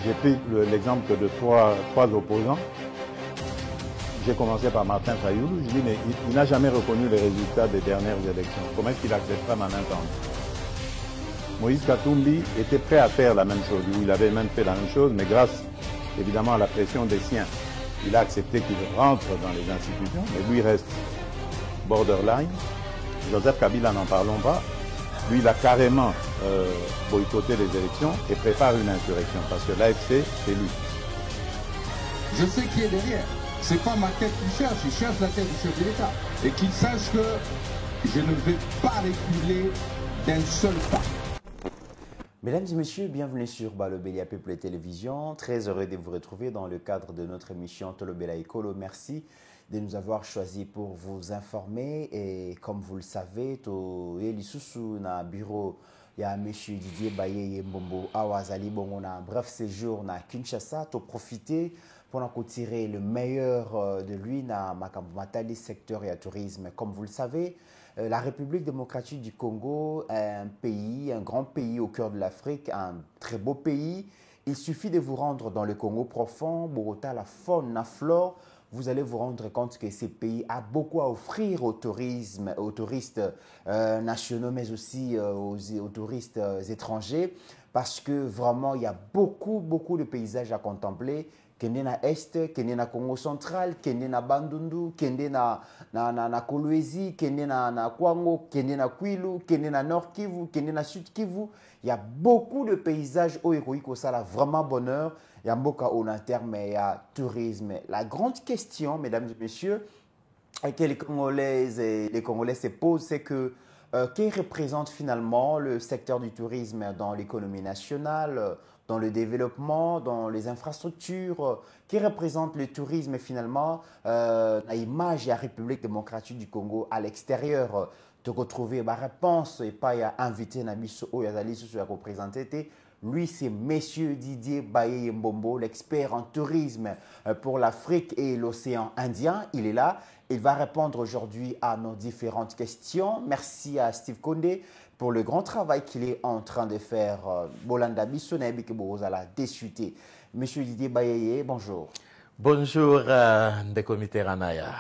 J'ai pris l'exemple de trois opposants. J'ai commencé par Martin Fayoulou. Je dis, mais il n'a jamais reconnu les résultats des dernières élections. Comment est-ce qu'il acceptera ma main tendue? Moïse Katumbi était prêt à faire la même chose. Il avait même fait la même chose, mais grâce évidemment à la pression des siens, il a accepté qu'il rentre dans les institutions, mais lui reste borderline. Joseph Kabila, n'en parlons pas. Lui, il a carrément boycotté les élections et prépare une insurrection, parce que l'AFC, c'est lui. Je sais qui est derrière. C'est pas ma tête qu'il cherche, il cherche la tête du chef de l'État. Et qu'il sache que je ne vais pas reculer d'un seul pas. Mesdames et messieurs, bienvenue sur Balobélia People Télévision. Très heureux de vous retrouver dans le cadre de notre émission Tolobela Ekolo. Merci de nous avoir choisi pour vous informer. Et comme vous le savez, to Elisusu na bureau, il y a M. Didier Baye Mbombo Awazali Bongo na bref séjour na Kinshasa. To profiter pour en tirer le meilleur de lui na Matali secteur et à tourisme. Comme vous le savez, la République démocratique du Congo est un pays, un grand pays au cœur de l'Afrique, un très beau pays. Il suffit de vous rendre dans le Congo profond, Bogota, la faune, la flore. Vous allez vous rendre compte que ce pays a beaucoup à offrir au tourisme, aux touristes nationaux, mais aussi aux touristes étrangers, parce que vraiment, il y a beaucoup de paysages à contempler. Kende na Est, kende na Congo central, kende na Bandundu, kende na Kolwezi, kende na Kwango, kende na Kwilu, kende na Nord Kivu, kende na Sud Kivu. Il y a beaucoup de paysages au héroïque, ça a vraiment bonheur. Il y a beaucoup en termes il y a tourisme. La grande question, mesdames et messieurs, que les Congolais se posent, c'est que qui représente finalement le secteur du tourisme dans l'économie nationale, dans le développement, dans les infrastructures, qui représente le tourisme finalement, l'image de la République démocratique du Congo à l'extérieur, de retrouver ma réponse et pas à inviter Nabiso Oyazali sur la représenter. Lui, c'est Monsieur Didier Baye Mbombo, l'expert en tourisme pour l'Afrique et l'océan Indien. Il est là. Il va répondre aujourd'hui à nos différentes questions. Merci à Steve Condé pour le grand travail qu'il est en train de faire. Bolanda Bissonebi que Bozala déchuté. Monsieur Didier Baye, bonjour. Bonjour, Ndekomite Ranaya.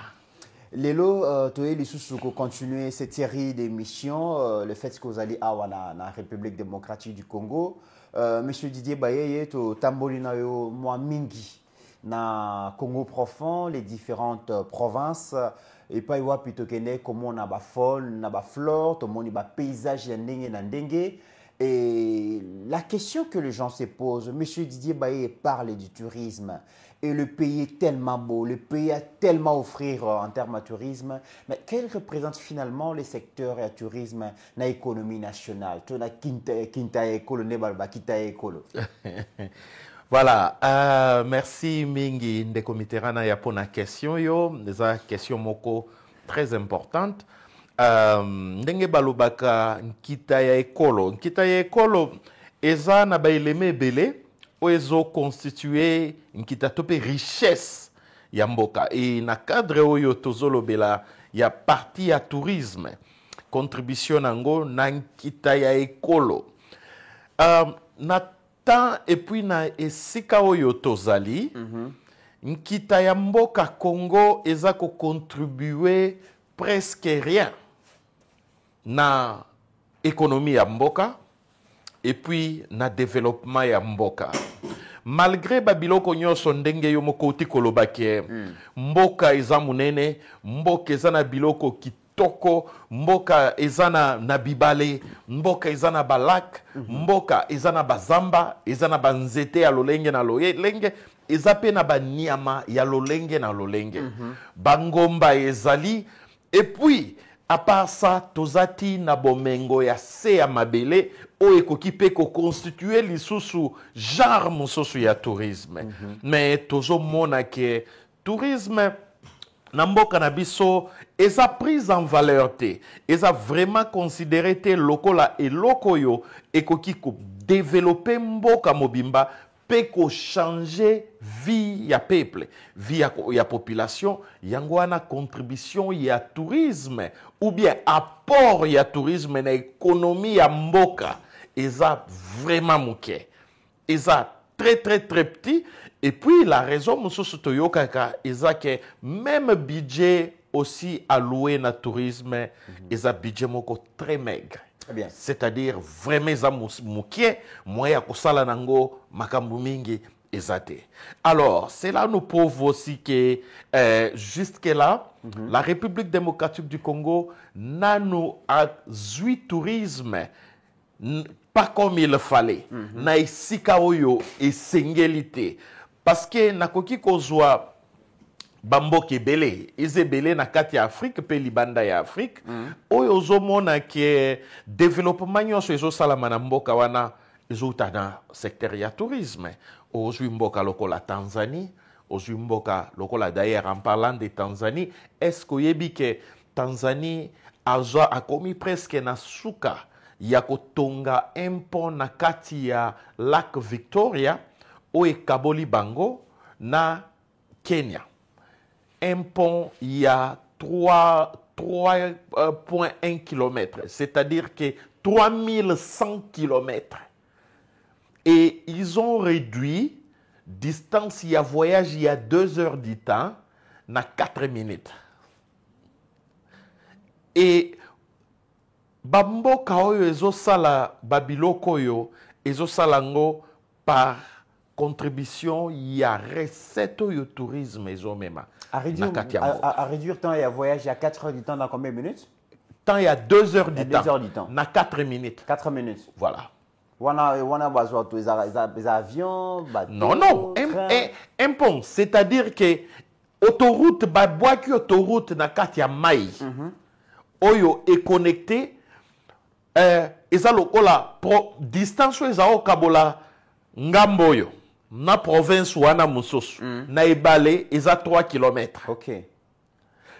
Lelo, tu es pour continuer cette série d'émissions. Le fait que vous allez à la République démocratique du Congo. Monsieur Didier Baye, tu tambolina yo moi mingi na Congo profond, les différentes provinces. Et pas y voir plutôt comment on a ba faune, na ba flore, tout le monde a paysage n'dengue. Et la question que les gens se posent, Monsieur Didier Baye parle du tourisme. Et le pays est tellement beau, le pays a tellement à offrir en termes de tourisme. Mais quel représente finalement les secteurs et le tourisme dans l'économie nationale? Voilà, merci Mingi Ndekomiterana pour la question. C'est une question moko très importante. Ndenge balobaka nkita ya ekolo. Nkita ya ekolo eza na ba eleme belé oezo constituer nkita topé richesse ya mboka. Et na cadre oyo tozolobela ya partie ya tourisme. Contribution nango na nkita ya ekolo. Na temps et puis na esika oyo tozali nkita ya mboka Congo eza ko contribuer presque rien na économie ya mboka et puis na développement ya mboka. Malgré babiloko nyonso ndenge yo moko uti kolobake mboka eza munene, mboka eza na biloko kitoko, mboka eza na bibale, mboka eza na balak, mboka eza na bazamba, eza na banzete ya lolenge na lolenge, eza pe na banyama ya lolenge na lolenge. Bangomba ezali. Et puis, à part ça, tozati na bomengo ya se ya mabele o ekoki pe ko constituer lisusu genre mosusu ya tourisme. Mais tozo mona ke tourisme na mboka na biso eza prise en valeur te. Eza vraiment considéré te lokola eloko yo ekoki ko développer mboka mobimba pe ko changer vie ya peuple, vie ya population, yango wana contribution ya tourisme ou bien apport ya tourisme na économie ya mboka eza vraiment moké. Eza très petit. Et puis la raison mosusu toyokaka eza que même budget aussi alloué na tourisme eza budget moko très maigre. C'est-à-dire vraiment eza mukie moya kosala nango makambo mingi ezate. Alors cela nous prouve aussi que jusque là la République démocratique du Congo n'a nous a zui tourisme pas comme il fallait. Na isika oyo esengelite. Parce que nakoki kozwa bamboka ebele ezebele na kati ya Afrique pe libanda ya Afrique oyo ozomona ke développement nyonso ezosalama na mboka wana ezouta na secteur ya tourisme. Ozwi mboka lokola Tanzanie, ozwi mboka lokola d'ailleurs en parlant de Tanzanie, est-ce que oyebi ke Tanzanie a commis presque na suka ya kotonga un pont na kati ya lac Victoria oye kaboli bango na Kenya. Un pont il y a 3,1 km, c'est-à-dire que 3100 km. Et ils ont réduit distance, il y a voyage, il y a 2 heures du temps, na 4 minutes. Et bamboka oyo ezosala babiloko oyo ezosalango par contribution ya recette au tourisme ezomema. À réduire temps et à voyage, il y a 4 heures du temps dans combien de minutes? Temps il y a 2 heures du temps. 2 heures du temps. Na 4 minutes. 4 minutes. Voilà. Wana besoin des avions, bateaux, non, un pont, c'est-à-dire que autoroute, boaki autoroute na kati ya mai. Oyo est connecté eza lokola distance eza okabola ngamboyo na province wana mususu na ebale eza 3 km. OK.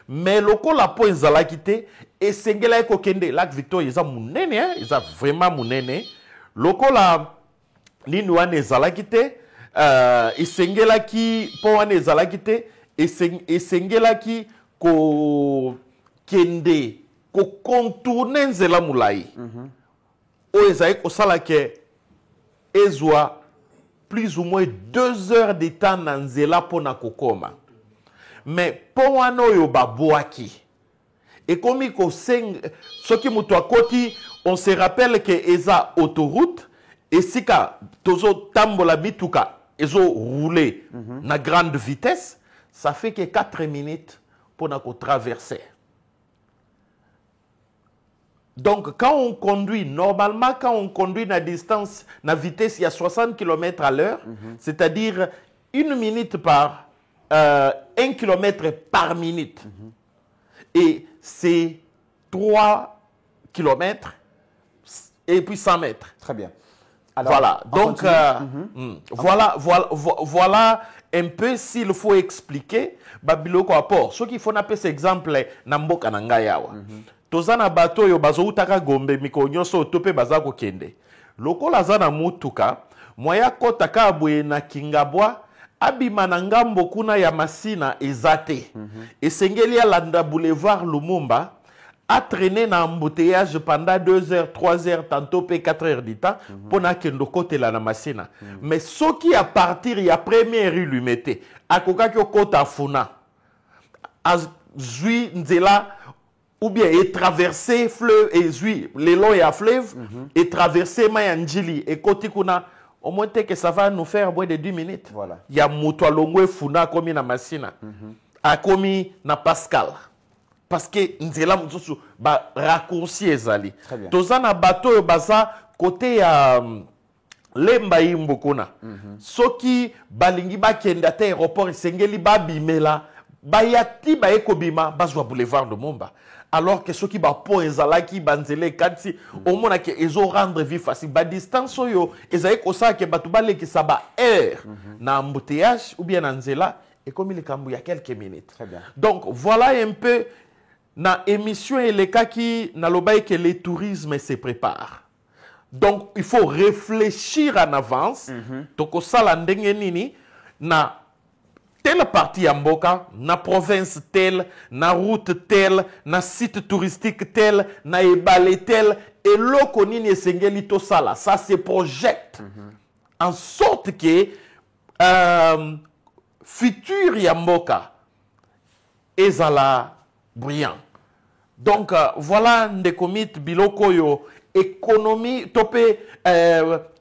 Mais lokola po ezalaki te esengela ekokende lac Victoria eza munene eza vraiment munene lokola nini wana ezalaki te esengelaki po wana ezalaki te esengelaki ko kende ko contourner nzela mulai oyo ezali kosala ke ezwa plus ou moins 2 heures de temps na nzela pona kokoma. Mais po wana oyo babwaki ekomi kosenga soki mutu akoti on se rappelle que eza autoroute esika tozo tambola bituka ezo rouler na grande vitesse, ça fait que 4 minutes pona ko traverser. Donc, quand on conduit, normalement, quand on conduit à distance, à vitesse, il y a 60 km à l'heure, c'est-à-dire 1 minute par 1 km par minute. Et c'est 3 km et puis 100 mètres. Très bien. Alors, voilà. Donc, voilà un peu s'il faut expliquer. Babiloko apport. Ce qu'il faut appeler cet exemple, Namboka Nangayawa. Tozana bato yo bazo utaka gombe mikonyoso tope bazako kende. Lokola zana mutuka, moya kota kabwe na kingabwa, abima na ngambo kuna ya masina ezate. Esengeli ya landa boulevard Lumumba, a traîné na embouteillage pendant 2 heures, 3 heures, tantôt 4 heures du temps, pour na kendo kote la na masina. Mais ce qui à partir ya première rue lui mettait, a koka kyo kota funa, a zui nzela, ou bien et traverser fleuve et zui les longs et à fleuve et traverser Mayanjili et Kotikuna au moins que ça va nous faire moins de 10 minutes. Voilà. Il y a Moutoua Longwe Funa comme na Massina a commis na Pascal parce que nzela mususu ba raccourci ezali. Tozana bateau baza côté ya Lemba Imbokuna. Soki balingi ba kenda te aéroport sengeli ba bimela bayati ba ekobima bazwa boulevard de Momba. Alors que ceux qui ba po ezalaki banzele kati au moins que ezo rendre vie facile ba distance yo ezali ko ça que batu ba leki ça ba heure na embouteillage ou bien na nzela et comme il kambu ya quelques minutes. Très bien. Donc voilà un peu na émission et les cas qui na lobaye que le tourisme se prépare. Donc il faut réfléchir en avance toko sala ndenge nini na telle partie à Mboka, na province telle, na route telle, na site touristique tel, na ebale tel, et l'oko nini esengeli to sala, ça se projette en sorte que futur ya mboka ezala brillant. Donc voilà ndekomit biloko yo économie topé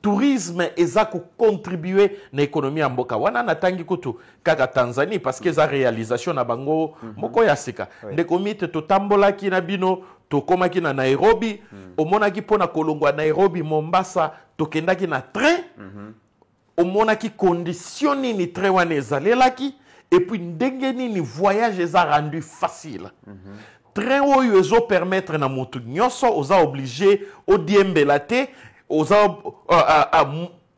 tourisme eza ko contribuer na économie ya mboka wana natangi kutu kaka Tanzanie parce que za réalisation na bango moko ya sika ndekomit totambolaki na bino tokomaki na Nairobi omonaki pona kolongwa Nairobi Mombasa tokendaki na train omonaki condition nini train wana ezalelaki et puis ndenge nini voyage eza rendu facile train oyo ezo permettre na motu nyonso oza obligé odiembela te oza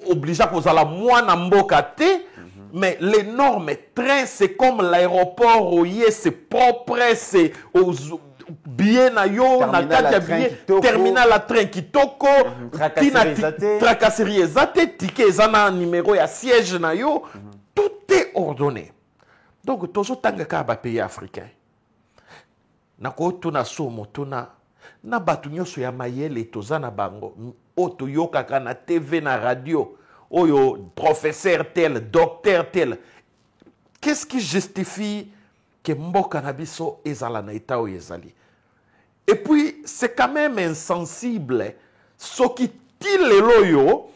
obligé kozala mwana mboka te mais l'énorme train c'est comme l'aéroport oye c'est propre c'est billet na yo na kati ya billet terminal à train kitoko tracasserie ezate ticket eza na numéro ya siège na yo tout est ordonné donc tozotanga kaka bapays africains nako tuna somo tuna na batu nyonso ya mayele toza na bango o toyokaka na TV na radio oyo professeur tel docteur tel qu'est-ce qui justifie que mboka na biso ezala na état oyo ezali et puis c'est quand même insensible soki ti lelo yo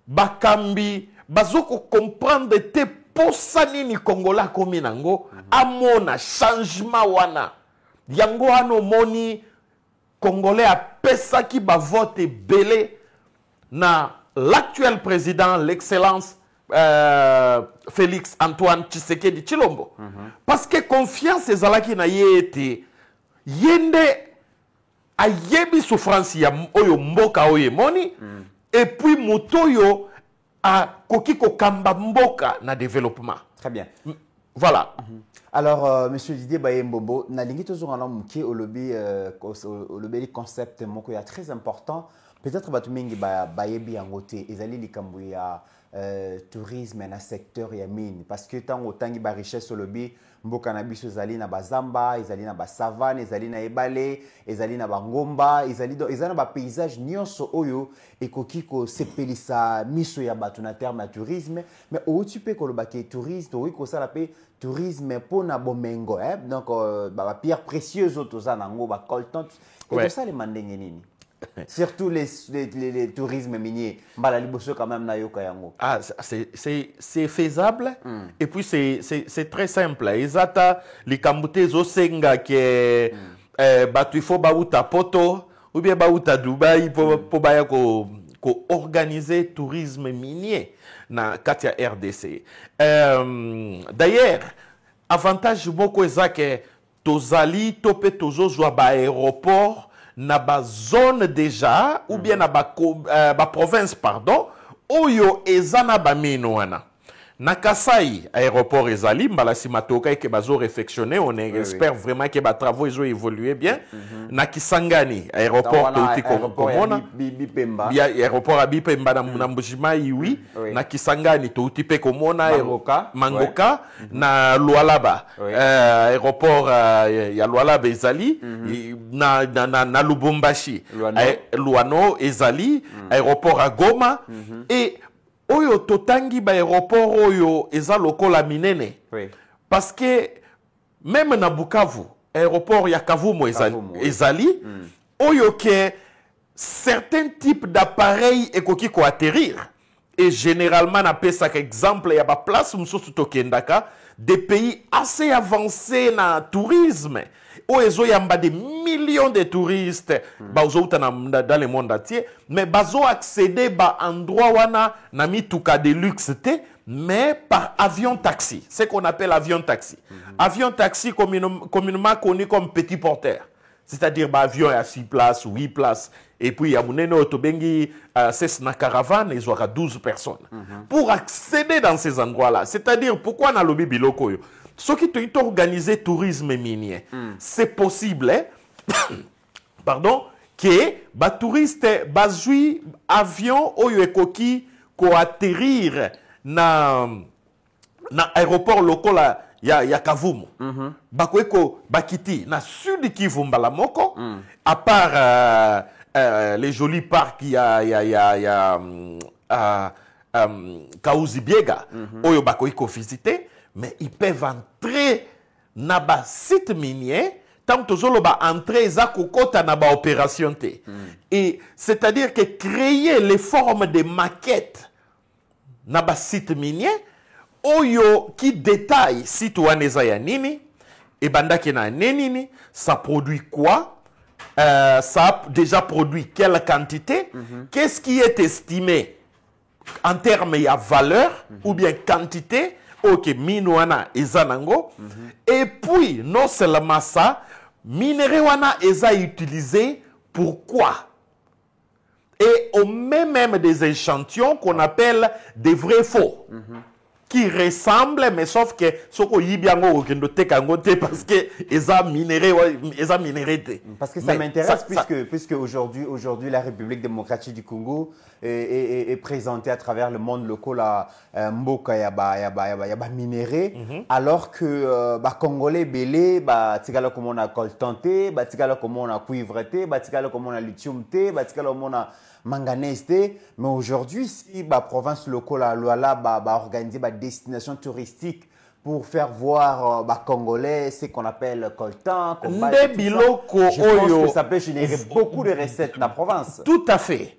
bakambi bazoko comprendre te posa nini Kongola komi nango amona changement wana yango ano moni Congolais a pesaki ba vote belé na l'actuel président l'excellence Félix Antoine Tshisekedi Tshilombo parce que confiance ezalaki na yete yende ayebi souffrance ya oyo mboka oyo moni et puis motoyo a koki ko kamba mboka na développement. Très bien. Voilà. Alors, Monsieur Didier Bayembobo, nalingi toujours un homme qui au lobby concept moko ya très important. Peut-être batumingi bayebi angote ezali likambo ya tourisme na secteur ya mine parce que tant autant ba richesse au lobby mboka na biso ezali na bazamba, ezali na basavane, ezali na ebale, ezali na bangomba, ezali na ba paysage nyonso oyo ekoki ko sepelisa miso ya batu na terme ya tourisme mais outu pe ko lobaki touriste oui ko sala pe tourisme pona bomengo donc ba pierre précieuse otoza nango ba coltan et tout ça les mandenge nini surtout les tourismes miniers mbala liboso quand même na yoka yango ah c'est faisable et puis c'est très simple ezata likambute zo senga ke batu il faut bauta poto ou bien bauta Dubaï pour baya ko organiser tourisme minier na kati ya RDC d'ailleurs avantage moko ezake tozali tope tozozwa ba aéroport na ba zone déjà ou bien na ba province pardon oyo ezana ba mino wana na Kasai aéroport ezali mbala simatoka ke bazo réfectionner on espère vraiment que ba travaux ils ont évolué bien na Kisangani aéroport totiko komona ya aéroport abipemba na Mbujimai oui na Kisangani totipe komona Mangoka na Lualaba aéroport ya Lualaba ezali na Lubumbashi Luano ezali aéroport à Goma et oyo totangi ba aéroport oyo eza lokola minene parce que même na Bukavu aéroport ya Kavumu ezali oyo que certains types d'appareils ekoki ko atterrir et généralement na pesa exemple ya ba place mususu tokendaka des pays assez avancés na tourisme oyo yamba des millions de touristes dans le monde entier mais bazo accéder ba endroit wana na mituka de luxe mais par avion taxi c'est qu'on appelle avion taxi avion taxi communément connu comme petit porteur c'est-à-dire ba avion à 6 places 8 places et puis ya munene otobengi c'est na caravane ils aura 12 personnes pour accéder dans ces endroits là c'est-à-dire pourquoi na lobi biloko yo ce qui est organisé tourisme minier, c'est possible, pardon, que les touristes bazui avion oyo ekoki ko atterrir na aéroport local ya Kavumu. Bakweko bakiti na sud Kivu mbala moko à part les jolis parcs Kauzi Biega, oyo bakoki visiter, mais ils peuvent entrer na ba site minier tant que ba entrer za kokota na ba opération te. Et c'est-à-dire que créer les formes de maquettes na ba site minier oyo qui détaille site waneza ya nini et bandaki na nini, ça produit quoi? Ça a déjà produit quelle quantité? Qu'est-ce qui est estimé en termes de valeur ou bien quantité? Ok, minouana ezanango. Et puis, non seulement ça, minéré-wana eza utilisé pourquoi? Et on met même des échantillons qu'on appelle des vrais faux. Qui ressemblent, mais sauf que ce qu'on y bien parce que eza minéré. Parce que ça m'intéresse puisque aujourd'hui la République démocratique du Congo est présentée à travers le monde local à Mboka yaba minéré, alors que Congolais belé tigala comme on a coltanté, tigala comme on a cuivreté, tigala comme on a lithium té, tigala comme on a manganèse, mais aujourd'hui, si la province locale a organisé des destinations touristiques pour faire voir Congolais, ce qu'on appelle coltan, je pense que ça peut générer beaucoup de recettes dans la province. Tout à fait.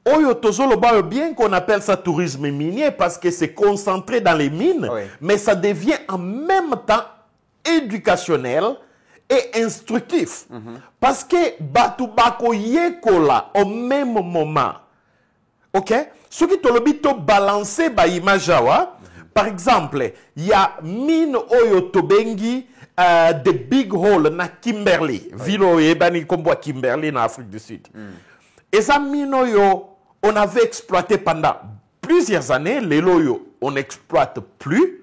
Oyo tozolo ba bien qu'on appelle ça tourisme minier parce que c'est concentré dans les mines, mais ça devient en même temps éducationnel et instructif. Parce que Batubako Yekola au même moment. Ok? Ce qui te balancer ba image par exemple, il y a mine Oyo Tobengi de Big Hole na Kimberley, ville Ebani Kombo Kimberley na Afrique du Sud. Et ça mine Oyo on avait exploité pendant plusieurs années, les loyo on n'exploite plus.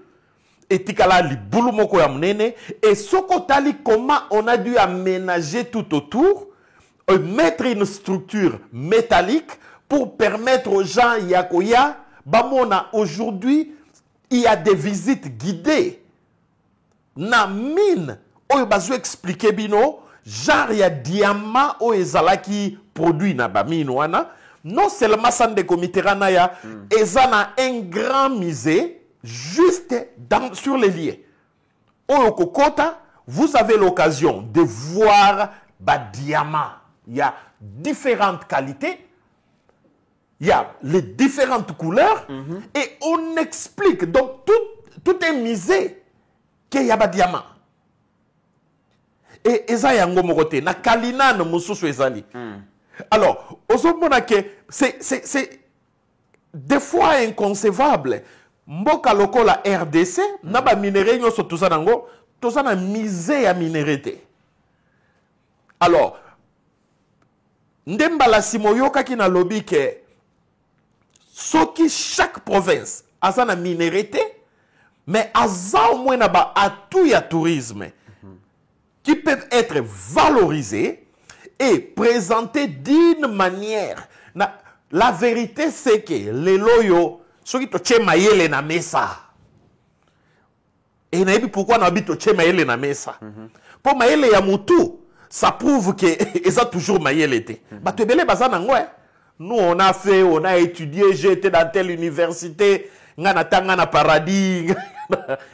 Et tikala li boulou moko ya mnene et sokotali comment on a dû aménager tout autour, mettre une structure métallique pour permettre aux gens yakoya bamona aujourd'hui il y a des visites guidées na mine oyo bazo expliquer bino genre ya diamant o ezala qui produit na ba mine wana non seulement sande komiterana ya ezana un grand musée juste sur les lieux. Au Kokota, vous avez l'occasion de voir des diamants. Il y a différentes qualités, il y a les différentes couleurs, et on explique. Donc, tout est misé qu'il y a des diamants. Et Eza yango mokote, na kalina no mususu ezali. Alors, c'est des fois inconcevable. Mboka lokola RDC, naba minéré nyoso toza nango, toza na misé ya minérité. Alors, ndembala simoyoka ki na lobby ke soki chaque province a na minérité, mais aza au moins na ba atout ya tourisme qui peuvent être valorisés et présentés d'une manière. La vérité c'est que les loyaux soki toche mayele na mesa. Et naïbi pourquoi on habite toche mayele na mesa. Pour mayele ya mutu, ça prouve que ça toujours mayele été. Bah tu belé baza nango. Nous on a fait, on a étudié, j'ai été dans telle université, ngana tangana paradis,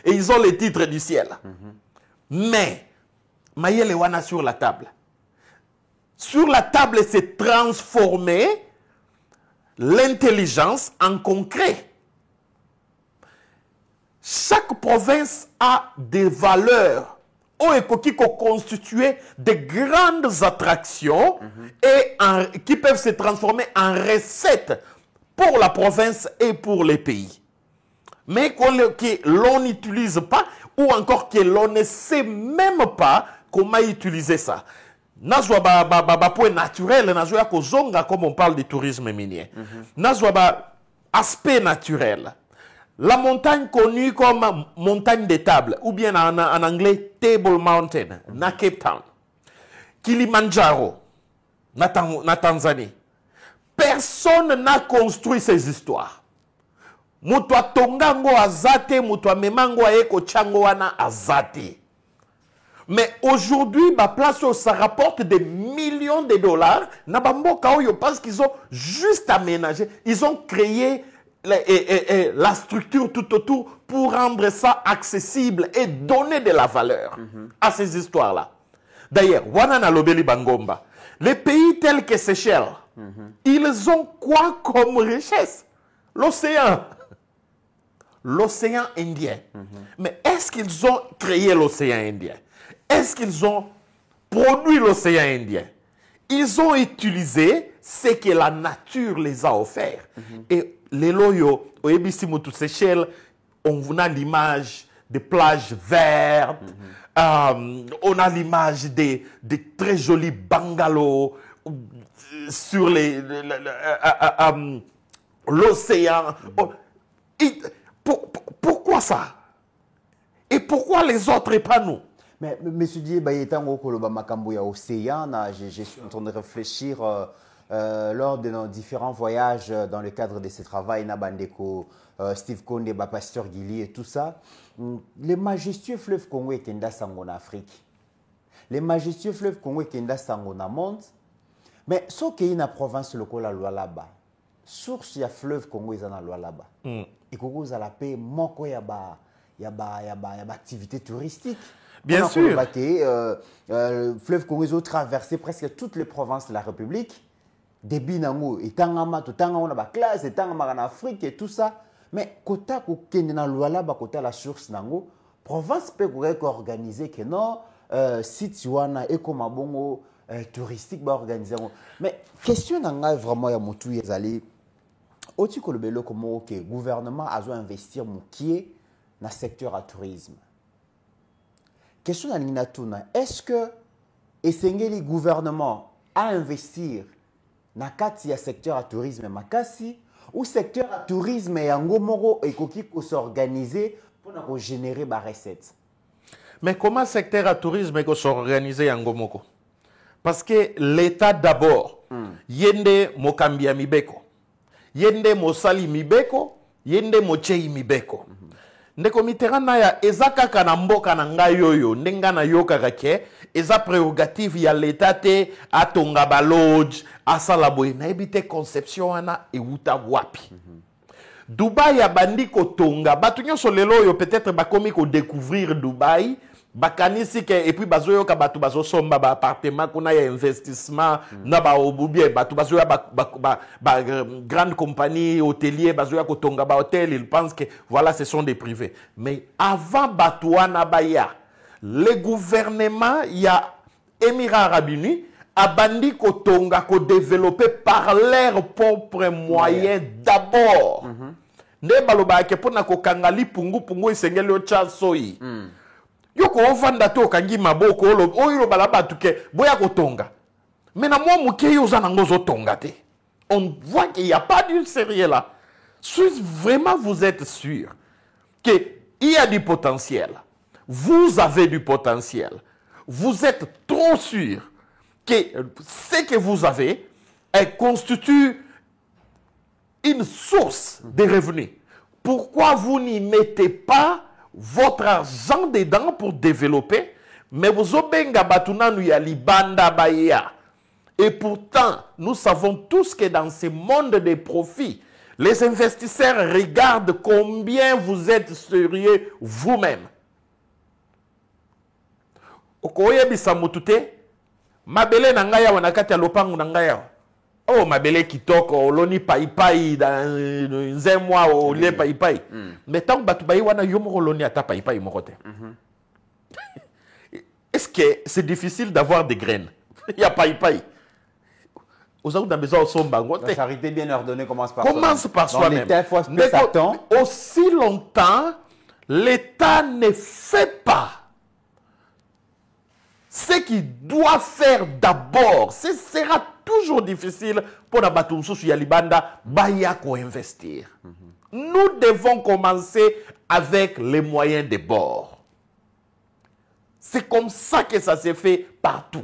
et ils ont les titres du ciel. Mais mayele wana sur la table. Sur la table c'est transformé l'intelligence en concret. Chaque province a des valeurs qui constituent de grandes attractions et qui peuvent se transformer en recettes pour la province et pour les pays. Mais que l'on n'utilise pas ou encore que l'on ne sait même pas comment utiliser ça. Nazwa ba point naturel, nazwa kozonga comme on parle de tourisme minier. Nazwa ba aspect naturel. La montagne connue comme montagne des tables, ou bien en anglais Table Mountain, na Cape Town. Kilimanjaro, na Tanzanie. Personne n'a construit ces histoires. Mutwa tongango azate, mutwa memango eko chango wana azate. Mais aujourd'hui, ma place, ça rapporte des millions de dollars. Parce qu'ils ont juste aménagé. Ils ont créé et la structure tout autour pour rendre ça accessible et donner de la valeur à ces histoires-là. D'ailleurs, Wanana Lobeli Bangomba, les pays tels que Seychelles, ils ont quoi comme richesse? L'océan. L'océan Indien. Mais est-ce qu'ils ont créé l'océan Indien? Est-ce qu'ils ont produit l'océan Indien? Ils ont utilisé ce que la nature les a offert. Et les loyaux, au Ebisimutu Seychelles, on a l'image des plages vertes, on a l'image des très jolis bungalows sur l'océan. Pourquoi ça? Et pourquoi les autres et pas nous? Mais M. Dié, océan, je suis en train de réfléchir lors de nos différents voyages dans le cadre de ce travail, Nabandeko, Steve Konde, Pasteur Guili et tout ça. Les majestueux fleuves Congo et Kenda Sango en Afrique. Les majestueux fleuves Congo et Kenda Sango en monde. Mais ce qui est dans la province locale, la loi là-bas, source il y a fleuve Congo ils ont la loi là-bas. Et Congo ils ont la paix, moko il y a activité touristique. Bien sûr. Fleuve Congo ils ont traversé presque toutes les provinces de la République. Débit nango et tangama tout tangama on a classe et tangama en Afrique et tout ça. Mais kota ko kende na loi là-bas kota la source nango province peut organiser que non site wana eko mabongo touristique ba organiser. Mais question nanga vraiment ya mutu ezali oti ko lebelo comment que gouvernement a besoin investir mukie na secteur à tourisme. Question na linatuna est-ce que esengeli gouvernement à investir na kati ya secteur à tourisme makasi ou secteur à tourisme yango moko ekoki ko s'organiser pour générer ba recettes. Mais comment secteur à tourisme ko s'organiser yango moko? Parce que l'État d'abord, yende mokambia mibeko, yende mosali mibeko, yende mochei mibeko. Ndeko Mitterrand ya ezaka kana mboka na ngai yoyo ndenga na yoka kake eza prérogative ya l'État te atonga ba lodge asala boye na ebite conception ana euta wapi. Dubai ya bandi ko tonga batu nyonso lelo yo peut-être bakomi ko découvrir Dubai bakanisi ke et puis bazoyo ka batu bazo somba ba appartement kuna ya investissement na ba obubie batu bazoya ba grande compagnie hôtelier bazoya ko tonga ba hôtel ils pensent que voilà ce sont des privés mais avant batuana baya le gouvernement ya Émirats Arabes Unis a bandi ko tonga ko développer par leurs propres moyens d'abord ne baloba ke pona ko kangali pungu isengeli o chasoyi yoko ofanda to kangi maboko oyo balaba tuke boya kotonga mais na moi muke yoza nango zo tonga te on voit qu'il y a pas du sérieux là. Vraiment vous êtes sûr que il y a du potentiel, vous avez du potentiel, vous êtes trop sûr que ce que vous avez constitue une source de revenus. Pourquoi vous n'y mettez pas votre argent dedans pour développer, mais vous obenga batunanu ya libanda baya. Et pourtant, nous savons tous que dans ce monde des profits, les investisseurs regardent combien vous êtes sérieux vous-même. Okoye bisamutute, mabele nangaya wanakati ya lopangu nangaya. Oh, mabele kitoko, oloni paipai dans un mois, au lait paipai. Mais tant que batubayi wana yomo oloni ata paipai morote. Est-ce que c'est difficile d'avoir des graines? Il y a paipai. La charité bien ordonnée commence par soi-même. Commence par soi-même. Mais aussi longtemps, l'État ne fait pas ce qu'il doit faire d'abord. Ce sera toujours difficile pour la Batumsous Yalibanda Bayako investir. Nous devons commencer avec les moyens de bord. C'est comme ça que ça s'est fait partout.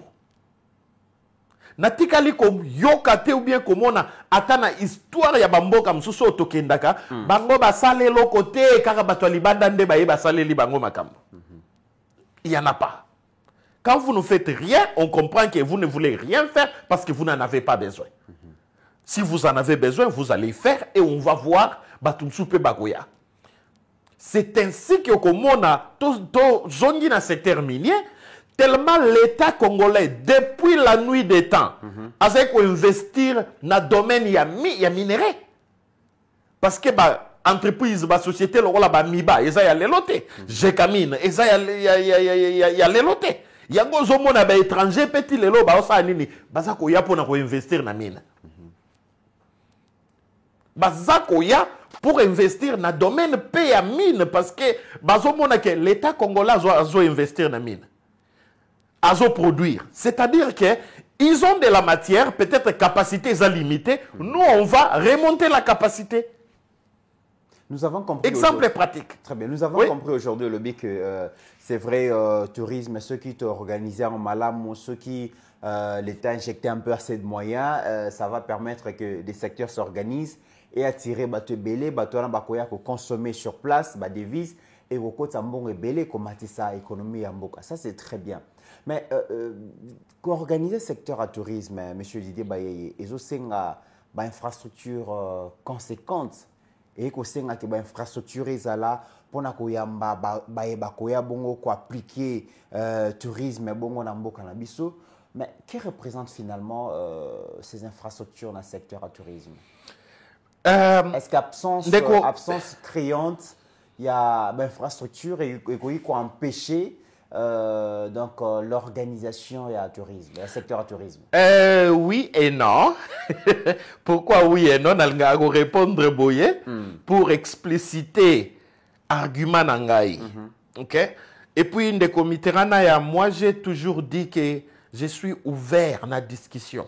Natikali comme yokate ou bien comme on a atana histoire ya bamboka msusu otokendaka bango basale lokote kaka bato libanda nde baye basale li bango makambo. Il y en a pas. Quand vous ne faites rien, on comprend que vous ne voulez rien faire parce que vous n'en avez pas besoin. Si vous en avez besoin, vous allez faire et on va voir Batumsupe Bagoya. C'est ainsi que Komona, to zongi na secteur minier, tellement l'État congolais, depuis la nuit des temps, a investir dans le domaine ya minerai. Parce que entreprise, société, le rôle ba miba, ils a leloté. Jekamine, ils a leloté. Yango zomona ba étranger petit lelo ba osa nini, bazako ya pour investir na mine. Bazako ya pour investir dans le domaine paye à mine parce que bazomona que l'État congolais a investir dans la mine. A produire. C'est-à-dire que ils ont de la matière, peut-être capacités limitées. Nous, on va remonter la capacité. Nous avons compris. Exemple pratique. Très bien. Nous avons compris aujourd'hui, Lobby, que c'est vrai, tourisme, ceux qui organisent en malam, ceux qui l'État injecté un peu assez de moyens, ça va permettre que des secteurs s'organisent et attirer bateau belé, bateau na bakoya pour consommer sur place, ba devises et au côté ambon et belé comme ça économie amboka. Ça c'est très bien. Mais organiser secteur à tourisme, monsieur Didier Baye, ils ont une infrastructure conséquente et qu'on sait que l'infrastructure est là pour bakoya bongo ko appliquer tourisme bongo na mboka na biso. Mais qui représente finalement ces infrastructures dans le secteur à tourisme? Est-ce qu'absence criante, il y a l'infrastructure et qui a empêché l'organisation et le tourisme, le secteur à tourisme? Oui et non. Pourquoi oui et non? Je vais répondre boye pour expliciter argument nangai. OK? Et puis moi j'ai toujours dit que je suis ouvert à la discussion.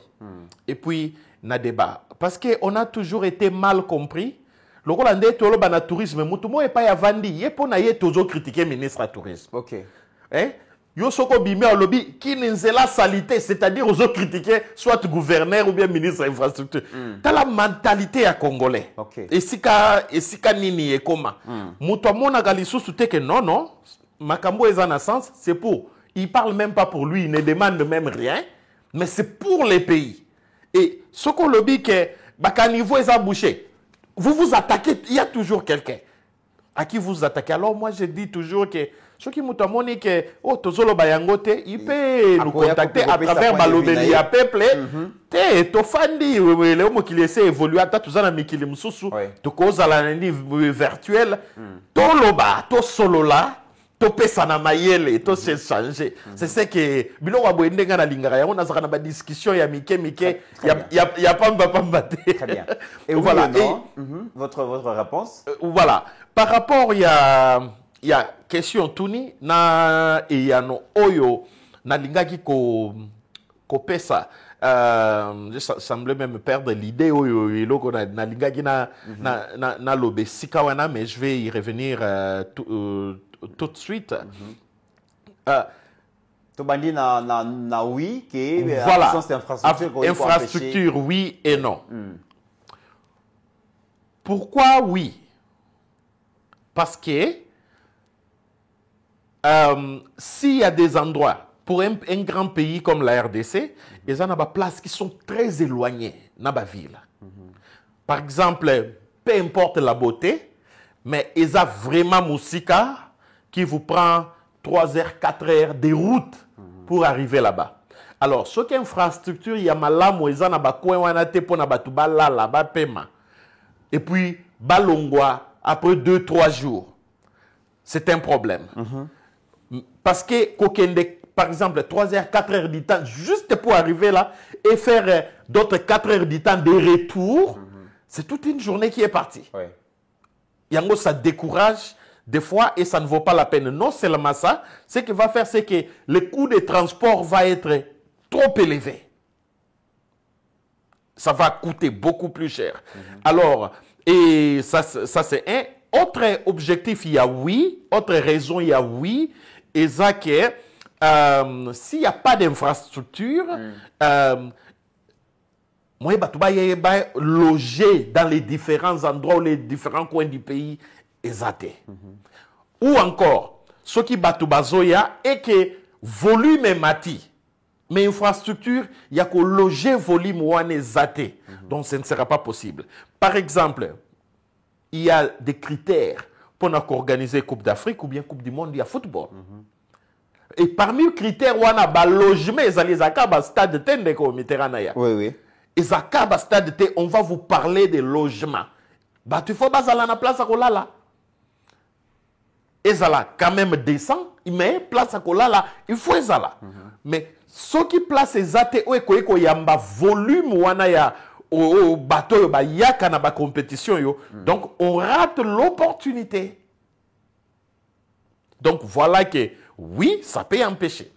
Et puis na débat. Parce qu'on a toujours été mal compris. Le Hollandais, tout le tourisme, mutumo et pas ya vandi, yé pour na yé toujours critiquer ministre à tourisme. Ok. Hein? Yo soko bimé au lobby qui n'est la salité, c'est-à-dire aux autres critiquer soit gouverneur ou bien ministre de l'infrastructure. T'as la mentalité à congolais. Ok. Et si ka nini et comment? Mutumo na galisu soute que non, makambo est en sens, c'est pour. Il parle même pas pour lui, il ne demande même rien, mais c'est pour les pays. Et ce qu'on le dit que à niveau est bouché, vous vous attaquez, il y a toujours quelqu'un à qui vous attaquez. Alors moi je dis toujours que ceux qui m'ont dit que Tozolo Bayangote, il peut nous contacter à travers Balobeli à peuple. Tofandi, le homme qui laisse évoluer à Tatuzana Mikilim Soussou, to cause à la virtuelle, Toloba, to Solola. Topé sana mayele, to se changer. C'est ce que bilo wa boende ngana lingara ya on a zana ba discussion ya mike ya pamba. Très bien. Et voilà. Votre réponse? Voilà. Par rapport il y a question tuni na et ya no oyo na lingaki ko pesa. Je semblais même perdre l'idée oyo iloko na lingaki na lobe sikawana, mais je vais y revenir tout de suite. Tobandi na oui qui voilà. Infrastructure oui et non. Pourquoi oui? Parce que s'il y a des endroits pour un grand pays comme la RDC, il y a des places qui sont très éloignées dans la ville. Par exemple, peu importe la beauté, mais il y a vraiment Moussika qui vous prend 3 heures, 4 heures de route pour arriver là-bas. Alors, ce qui est infrastructure, il y a malamu, il y a là-bas, paiement. Et puis, balongwa, après 2-3 jours. C'est un problème. Parce que, par exemple, 3 heures, 4 heures du temps, juste pour arriver là, et faire d'autres 4 heures du temps de retour, c'est toute une journée qui est partie. Yango, ça décourage des fois et ça ne vaut pas la peine. Non seulement ça, ce qui va faire, c'est que le coût de transport va être trop élevé. Ça va coûter beaucoup plus cher. Alors, et ça c'est un. Autre objectif, il y a oui. Autre raison, il y a oui. Et ça que s'il n'y a pas d'infrastructure, moi, je vais loger dans les différents endroits ou les différents coins du pays. Ou encore, ce qui batu bazoya et que volume mati Mais infrastructure, il y a que loger volume ou en zaté. Donc, ce ne sera pas possible. Par exemple, il y a des critères pour organiser Coupe d'Afrique ou bien Coupe du Monde, il y a football. Et parmi les critères, on a le logement, les stade de Méditerranée. Oui, oui. Et stade on va vous parler des logements. Bah, tu faut pas aller la place à Kolala. Et ça quand même descend, mais place à Kolala, il faut ça. Mais ce qui place les athées, il y a un volume au bateau, il y a une compétition. Donc, on rate l'opportunité. Donc, voilà que oui, ça peut empêcher.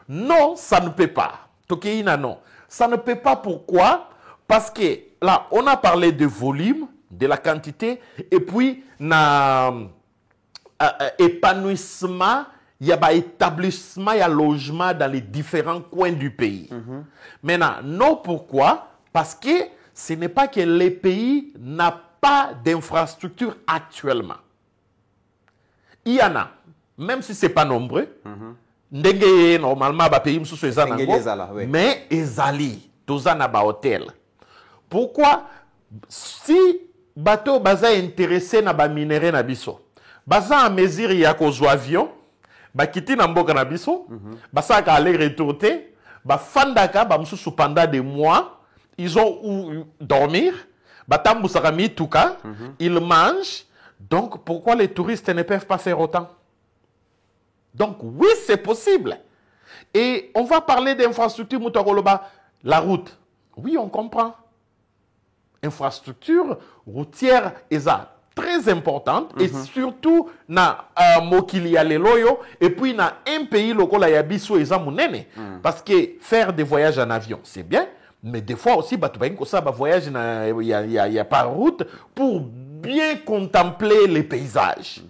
Non, ça ne peut pas. Tokeina, non. Ça ne peut pas. Pourquoi? Parce que là, on a parlé de volume, de la quantité, et puis, épanouissement, il y a établissement, il y a logement dans les différents coins du pays. Maintenant, non, pourquoi? Parce que ce n'est pas que les pays n'ont pas d'infrastructure actuellement. Il y en a, même si ce n'est pas nombreux. Normalement, les pays sont mais ezali, tous en a hôtel. Pourquoi? Si bateau baza intéressé na ba minéraux na biso, baza en mesure ya kozwa avion, ba kiti na mboka na biso, basa ka aller retourner, ba fandaka ba mususu pendant des mois, ils ont où dormir, ba tambusaka mituka, ils mangent. Donc pourquoi les touristes ne peuvent pas faire autant? Donc oui, c'est possible. Et on va parler d'infrastructure Moutagoloba, la route. Oui, on comprend. Infrastructure routière est très importante et surtout na mokili les loyo et puis na un pays local ya biso eza munene parce que faire des voyages en avion c'est bien mais des fois aussi batu ba ça ba voyage na y a par route pour bien contempler les paysages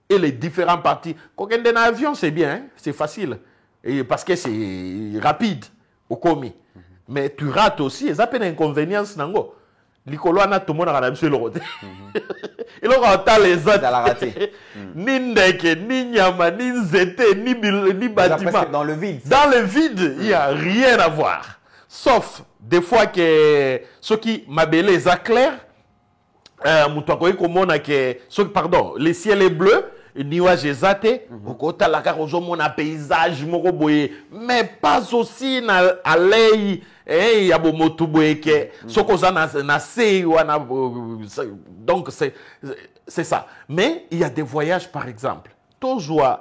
et les différentes parties. Quand on est en avion c'est bien, hein? C'est facile et parce que c'est rapide au commis. Mais tu rates aussi, ça peut être inconvénience nango. Likolo ana tout le monde a rabissé le rote. Il aura les autres. Ni ndeke, ni nyama, ni nzete, ni bâtiment. Dans le vide. Dans le vide, il n'y a rien à voir. Sauf des fois que ceux qui m'abellent les clairs, pardon, le ciel est bleu, le nuage est zaté, un paysage, mais pas aussi à l'œil. Donc c'est ça. Mais il y a des voyages par exemple. Toujours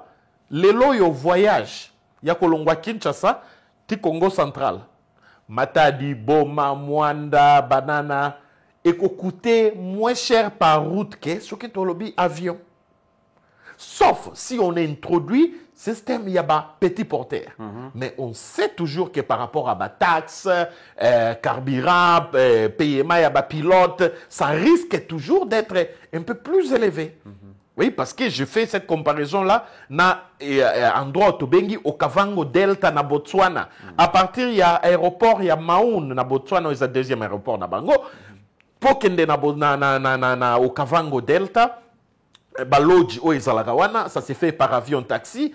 les loyaux voyages. Il y a Kolongwa Kinshasa, ti Congo central. Matadi, Boma, Mwanda, Banana. Et qu'on coûtait moins cher par route que ce qui est au avion. Sauf si on introduit système, il y a petit porteur. Mais on sait toujours que par rapport à la taxe, carburant, paiement, il y a pilote, ça risque toujours d'être un peu plus élevé. Oui, parce que je fais cette comparaison-là na endroit au Kavango Delta na Botswana. À partir il y a aéroport, il y a Maun na Botswana, c'est le deuxième aéroport na Bango. Pour qu'il y ait au Kavango Delta, Baloji ou Izalagawana, ça s'est fait par avion taxi.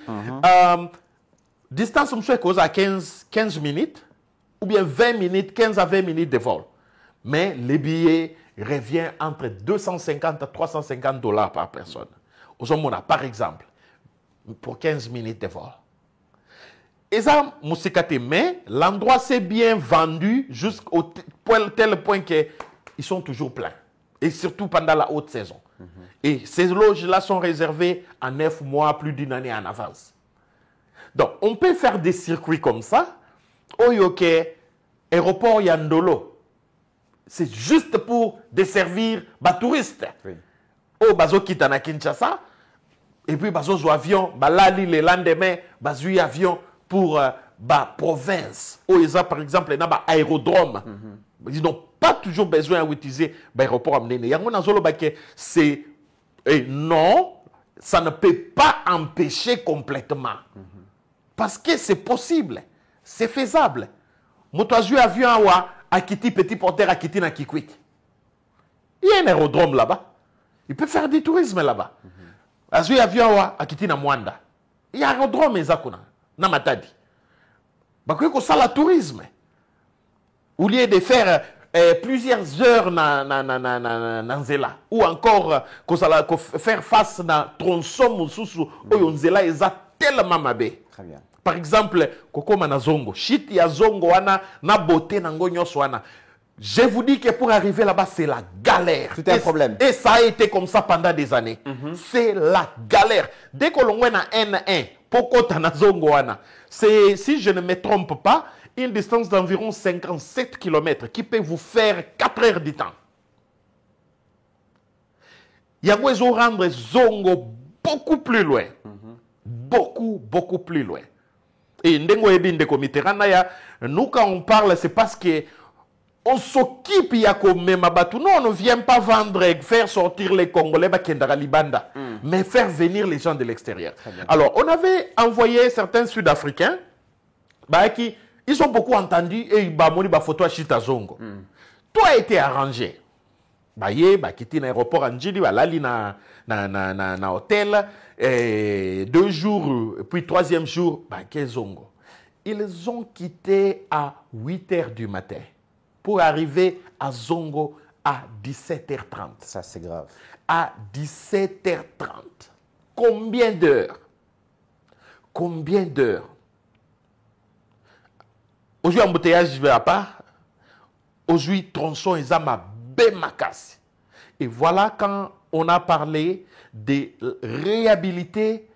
Distance, je suis à 15 minutes, ou bien 20 minutes, 15 à 20 minutes de vol. Mais les billets reviennent entre 250 à 350 $ par personne. Aujourd'hui, par exemple, pour 15 minutes de vol. Et ça, mais l'endroit s'est bien vendu jusqu'au tel point qu'ils sont toujours pleins. Et surtout pendant la haute saison. Et ces loges-là sont réservées à 9 mois, plus d'une année en avance. Donc, on peut faire des circuits comme ça. Oyoke, aéroport Yandolo. C'est juste pour desservir les touristes. Oui. Au bazo kitana Kinshasa. Et puis, bazo avion, balali le lendemain, bazo avion pour la province. Oyoza, par exemple, il y a un aérodrome. Ils n'ont pas toujours besoin d'utiliser l'aéroport. C'est non, ça ne peut pas empêcher complètement. Parce que c'est possible, c'est faisable. Motoazu avion à Kiti, petit porteur à Kiti na Kikwit. Il y a un aérodrome là-bas. Il peut faire du tourisme là-bas. Azu avion à Kiti na Mwanda. Il y a un aérodrome na Matadi. bakoki kosala tourisme au lieu de faire plusieurs heures na nzela ou encore faire face na tronçon mosusu oyo nzela eza tellement mabe. Très bien. Par exemple, kokoma na zongo, shit ya zongo wana na beauté nango nyonso wana. Je vous dis que pour arriver là-bas, c'est la galère. C'est un problème. Et ça a été comme ça pendant des années. C'est la galère. Dès que l'on voit na N1, pokota na zongo wana, c'est, si je ne me trompe pas, une distance d'environ 57 km qui peut vous faire 4 heures du temps. Yango ils ont rendre zongo beaucoup plus loin. Beaucoup plus loin. Et nous, quand on parle, c'est parce que on s'occupe non, on ne vient pas vendre et faire sortir les Congolais mais faire venir les gens de l'extérieur. Alors, on avait envoyé certains Sud-Africains qui ils ont beaucoup entendu et ils ont photo à Chita Zongo. Tout a été arrangé. Quitté l'aéroport en Djili, na hôtel, 2 jours, puis 3e jour, Zongo. Ils ont quitté à 8 h du matin pour arriver à Zongo à 17h30. Ça, c'est grave. À 17h30. Combien d'heures? Combien d'heures? Aujourd'hui, embouteillage à part. Aujourd'hui, tronçon et zama bémakas. Et voilà quand on a parlé de réhabiliter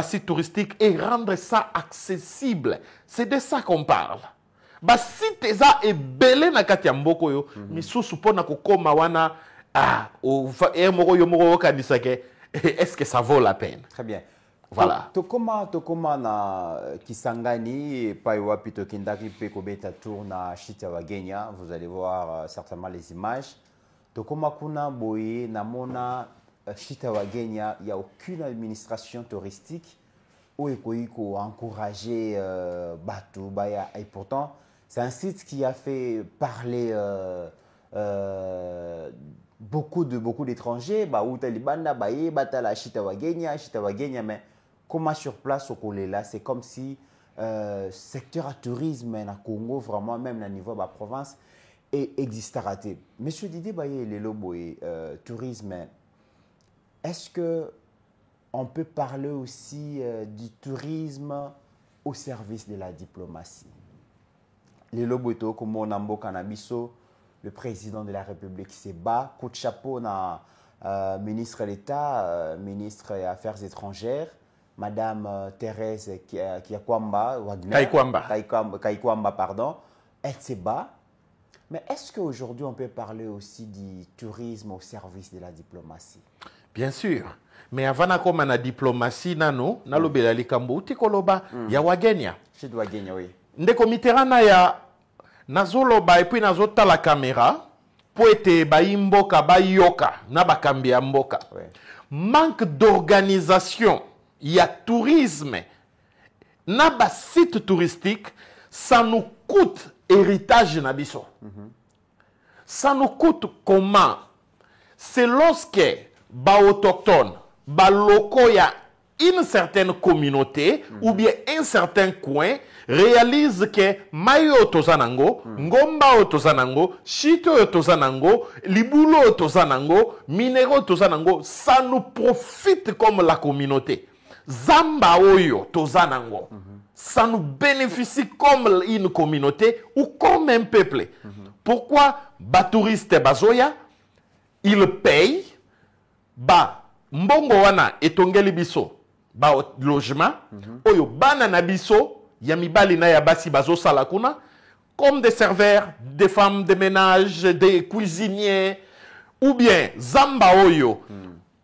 sites touristiques et rendre ça accessible. C'est de ça qu'on parle. Si tu es belé na kati ya mboko yo, misusu pona kokoma wana est-ce que ça vaut la peine? Très bien. Voilà. Tokoma na Kisangani paiwa pito kindaki pe kobeta tour na Chita Wagenya, vous allez voir certainement les images. Tokoma kuna boye namona Chita Wagenya, il n'y a aucune administration touristique où il faut encourager Batou, Baya. Et pourtant, c'est un site qui a fait parler beaucoup d'étrangers. Où Talibanda, Baye, Batala, Chita Wagenya, mais comment sur place au Kolela, c'est comme si secteur à tourisme na Congo, vraiment, même au niveau de la province, existe raté. Monsieur Didier Baye, les lobos et tourisme. Est-ce qu'on peut parler aussi du tourisme au service de la diplomatie? Les Loboto, comme on a Canabiso, le président de la République s'est bas, coup de chapeau na ministre d'État, ministre des Affaires étrangères, Madame Thérèse Kaikwamba, pardon, elle s'est bas. Mais est-ce qu'aujourd'hui on peut parler aussi du tourisme au service de la diplomatie? Bien sûr. Mais avant de la diplomatie, nano, nalobela likambo utikoloba ya Wagenya. Chez Wagenya, oui. Ndeko Mitterrand ya nazoloba et puis nazota la caméra pour être baimboka bayoka na bakambi ya mboka. Manque d'organisation, il y a tourisme. Na ba site touristique, ça nous coûte héritage nabiso. Ça nous coûte comment? C'est lorsque ba autochtone, ba locaux, il y a une certaine communauté ou bien un certain coin réalise que mayo tozanango, ngomba tozanango, chito tozanango, libulo tozanango, minéraux tozanango, ça nous profite comme la communauté. Zamba oyo tozanango, ça nous bénéficie comme une communauté ou comme un peuple. Pourquoi ba touriste bazoya, il paye mbongo wana etongeli biso logement oyo bana na biso ya mibali na ya basi bazo sala kuna comme des serveurs, des femmes de ménage, des cuisiniers ou bien zamba oyo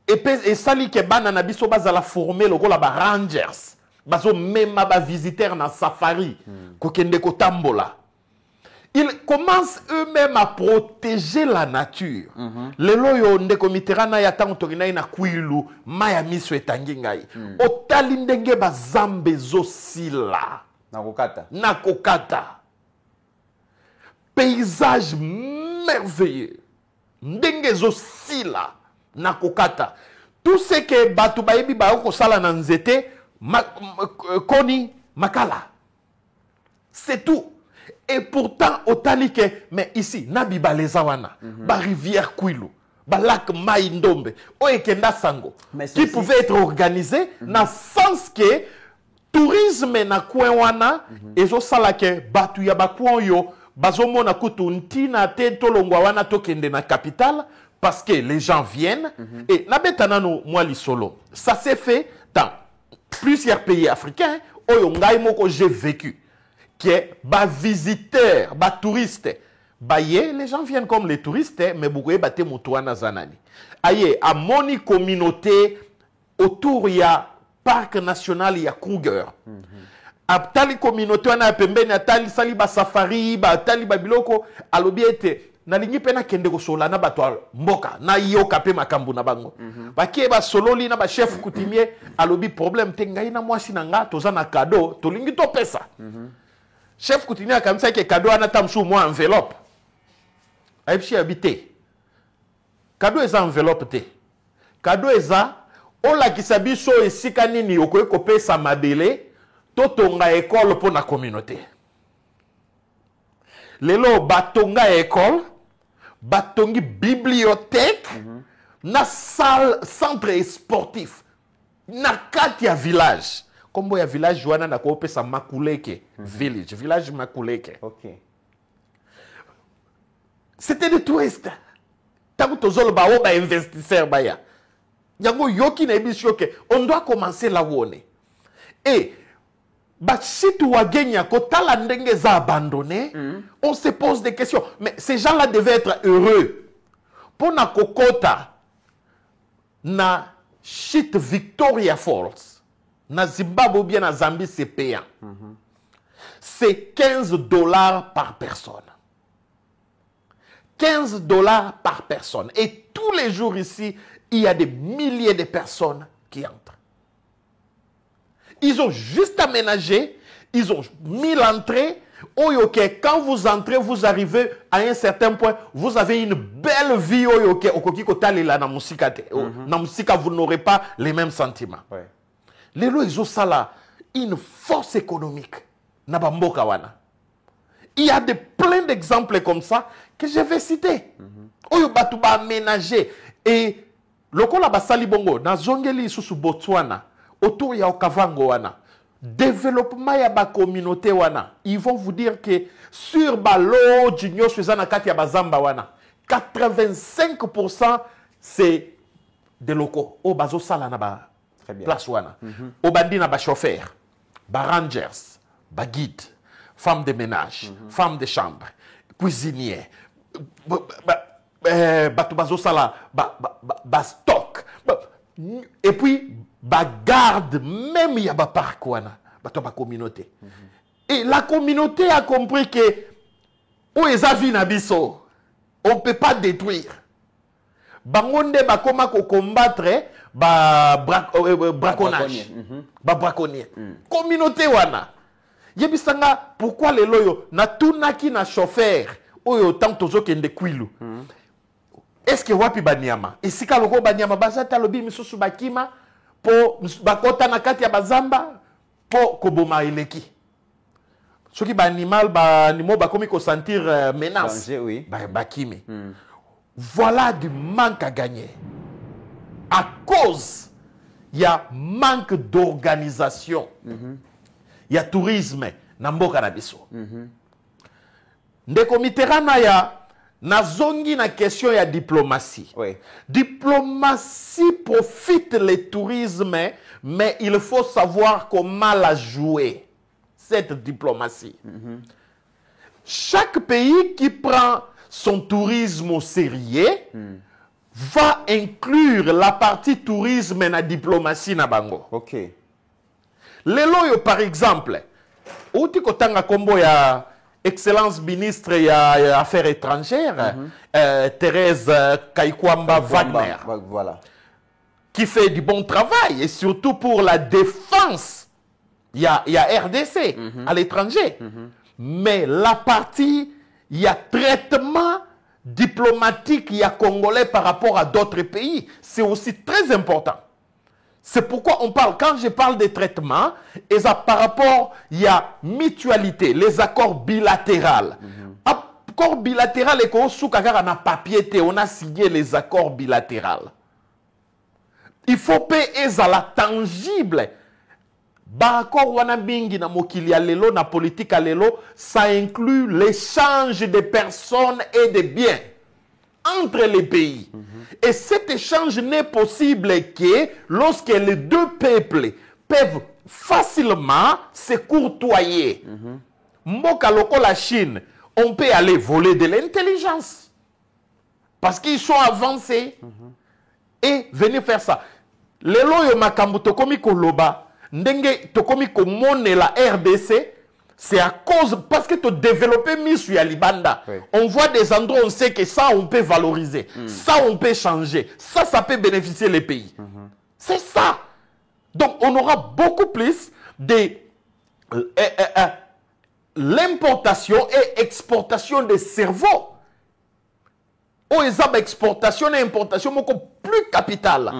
et sali ke bana na biso bazala former lokola ba rangers bazo mema ba visiteurs na safari kokende kotambola. Ils commencent eux-mêmes à protéger la nature. Les loyo ndeko Mitterrand ya tantorina ina kwilu maya miso etangi ngai. Otali ndenge ba zambe zosila. Nakokata. Paysage merveilleux. Ndenge zosila. Nakokata. Tout ce que batu bayebi ba ko sala na nzete koni makala. C'est tout. Et pourtant, au Talike, mais ici, Nabiba les Awana, ba rivière Kwilu, ba lac Maïndombe, Oekenda Sango, qui pouvait être organisé dans le sens que tourisme na Kwenwana, et zo salake, batu ya bakwan yo, bazomo na kutu ntina te tolongwa wana tokende na capitale, parce que les gens viennent, et nabetanano moi li solo, ça s'est fait dans plusieurs pays africains, oyo ngai moko j'ai vécu. Qui est visiteur, touriste. Les gens viennent comme les touristes, mais beaucoup de moutouana zanani. Aïe, à moni communauté autour il y a parc national, il y a Kruger. À tali communauté on a pembeni à tali sali ba safari, ba tali ba biloko alobiete na lingi pena kende ko sola na batwa mboka na yo kapé makambu na bango. Ba ke ba sololi na ba chef coutumier alobi problème te ngai na mwasi na nga toza na cadeau to lingi to pesa. Chef coutumier a comme ça que cadeau ana tamsou moi enveloppe. Aïpchi habité. Cadeau est enveloppe te. Cadeau est ça. On la qui s'habille so et si kanini okoye kopé sa mabele totonga école pour la communauté. Lelo batonga école, batongi bibliothèque, na salle centre sportif, na katia village. Comme il y a village Joana na ko pesa Makuleke village Makuleke. OK. C'était des touristes. Tant que tozolo ba o ba investisseur ba ya. Yango yoki na ebisho ke on doit commencer là où on est. Et ba si tu wagenya ko tala ndenge za abandonné, on se pose des questions. Mais ces gens-là devaient être heureux. Pour na kokota na shit Victoria Falls. Na Zimbabwe ou bien na Zambie, c'est payant. C'est $15 par personne. $15 par personne. Et tous les jours ici, il y a des milliers de personnes qui entrent. Ils ont juste aménagé, ils ont mis l'entrée. Oyoke, quand vous entrez, vous arrivez à un certain point, vous avez une belle vie. Oyoke, na musika, vous n'aurez pas les mêmes sentiments. Ouais. Les lois, ils ont ça là, une force économique. Il y a plein d'exemples comme ça que je vais citer. Oyo batuba aménagé. Et le kola basali bongo, na zongeli sous Botswana, autour ya Okavango wana, développement ya ba communauté wana, ils vont vous dire que sur balo jinyo suizana kati ya bazamba wana, 85% c'est des locaux. O bazo sala na ba place wana. Obandi na ba chauffeur, ba rangers, ba guide, femme de ménage, femme de chambre, cuisinier, batu bazo sala ba stock. Et puis ba garde même ya ba parc wana, batu ba communauté. Et la communauté a compris que o ezavi na biso, on peut pas détruire. Bangonde bakoma ko combattre braconnage. Braconnier. Communauté wana. Yebisanga pourquoi les loyo na tunaki na chauffeur oyo tanto zokende kwilu. Est-ce que wapi banyama? Esika loko banyama bazata lobi misusu bakima po bakota na kati ya bazamba po koboma eleki. Soki ba animal ba nimo bakomi ko sentir menace. Danger, oui. Bakime. Voilà du manque à gagner. À cause, il y a manque d'organisation. Il y a tourisme. Namboka na biso. Ndeko Mitterrand ya nazongi na question ya diplomatie. Oui. Diplomatie profite le tourisme, mais il faut savoir comment la jouer. Cette diplomatie. Chaque pays qui prend son tourisme au sérieux va inclure la partie tourisme et la diplomatie na bango. OK. Lelo par exemple, outi kotanga kombo ya excellence ministre ya affaires étrangères, Thérèse Kaikwamba Wagner, voilà, qui fait du bon travail et surtout pour la défense. Il y a RDC à l'étranger. Mais la partie, il y a traitement diplomatique, il y a congolais par rapport à d'autres pays. C'est aussi très important. C'est pourquoi on parle, quand je parle des traitements, et ça par rapport, il y a mutualité, les accords bilatéraux. Accord bilatéral et qu'on sous na papier, on a signé les accords bilatéraux. Il faut payer à la tangible. Accord wana bingi na mokili ya lelo na politique à lelo, ça inclut l'échange de personnes et de biens entre les pays. Et cet échange n'est possible que lorsque les deux peuples peuvent facilement se courtoyer. Mboka loko la Chine, on peut aller voler de l'intelligence. Parce qu'ils sont avancés. Et venir faire ça. Lelo yo makambu tokomi koloba, ndenge tokomi komone la RDC, c'est à cause, parce que tu développé Miss Libanda. Oui. On voit des endroits où on sait que ça, on peut valoriser. Ça, on peut changer. Ça peut bénéficier les pays. C'est ça. Donc, on aura beaucoup plus de l'importation et exportation des cerveaux. Ou exportation et importation beaucoup plus capitale.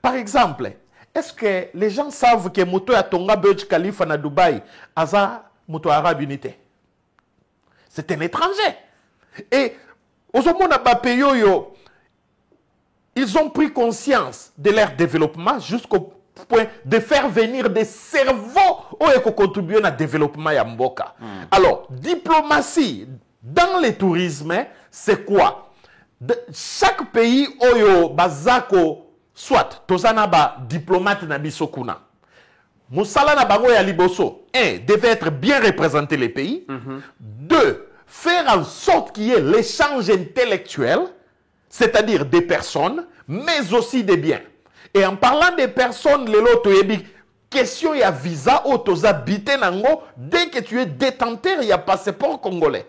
Par exemple, est-ce que les gens savent que Moto ya Tonga Burj Khalifa na Dubaï, Aza Moto Arabe Unité? C'est un étranger. Et aujourd'hui, ils ont pris conscience de leur développement jusqu'au point de faire venir des cerveaux qui contribuent au développement ya Mboka. Alors, diplomatie dans le tourisme, c'est quoi? Chaque pays oyo bazako soit tozana ba diplomate na biso kuna. Musala na bango ya liboso, devait être bien représenter les pays. 2, faire en sorte qu'il y ait l'échange intellectuel, c'est-à-dire des personnes, mais aussi des biens. Et en parlant des personnes, les loto yebi question ya visa otoza bité nango, dès que tu es détenteur, il y a passeport congolais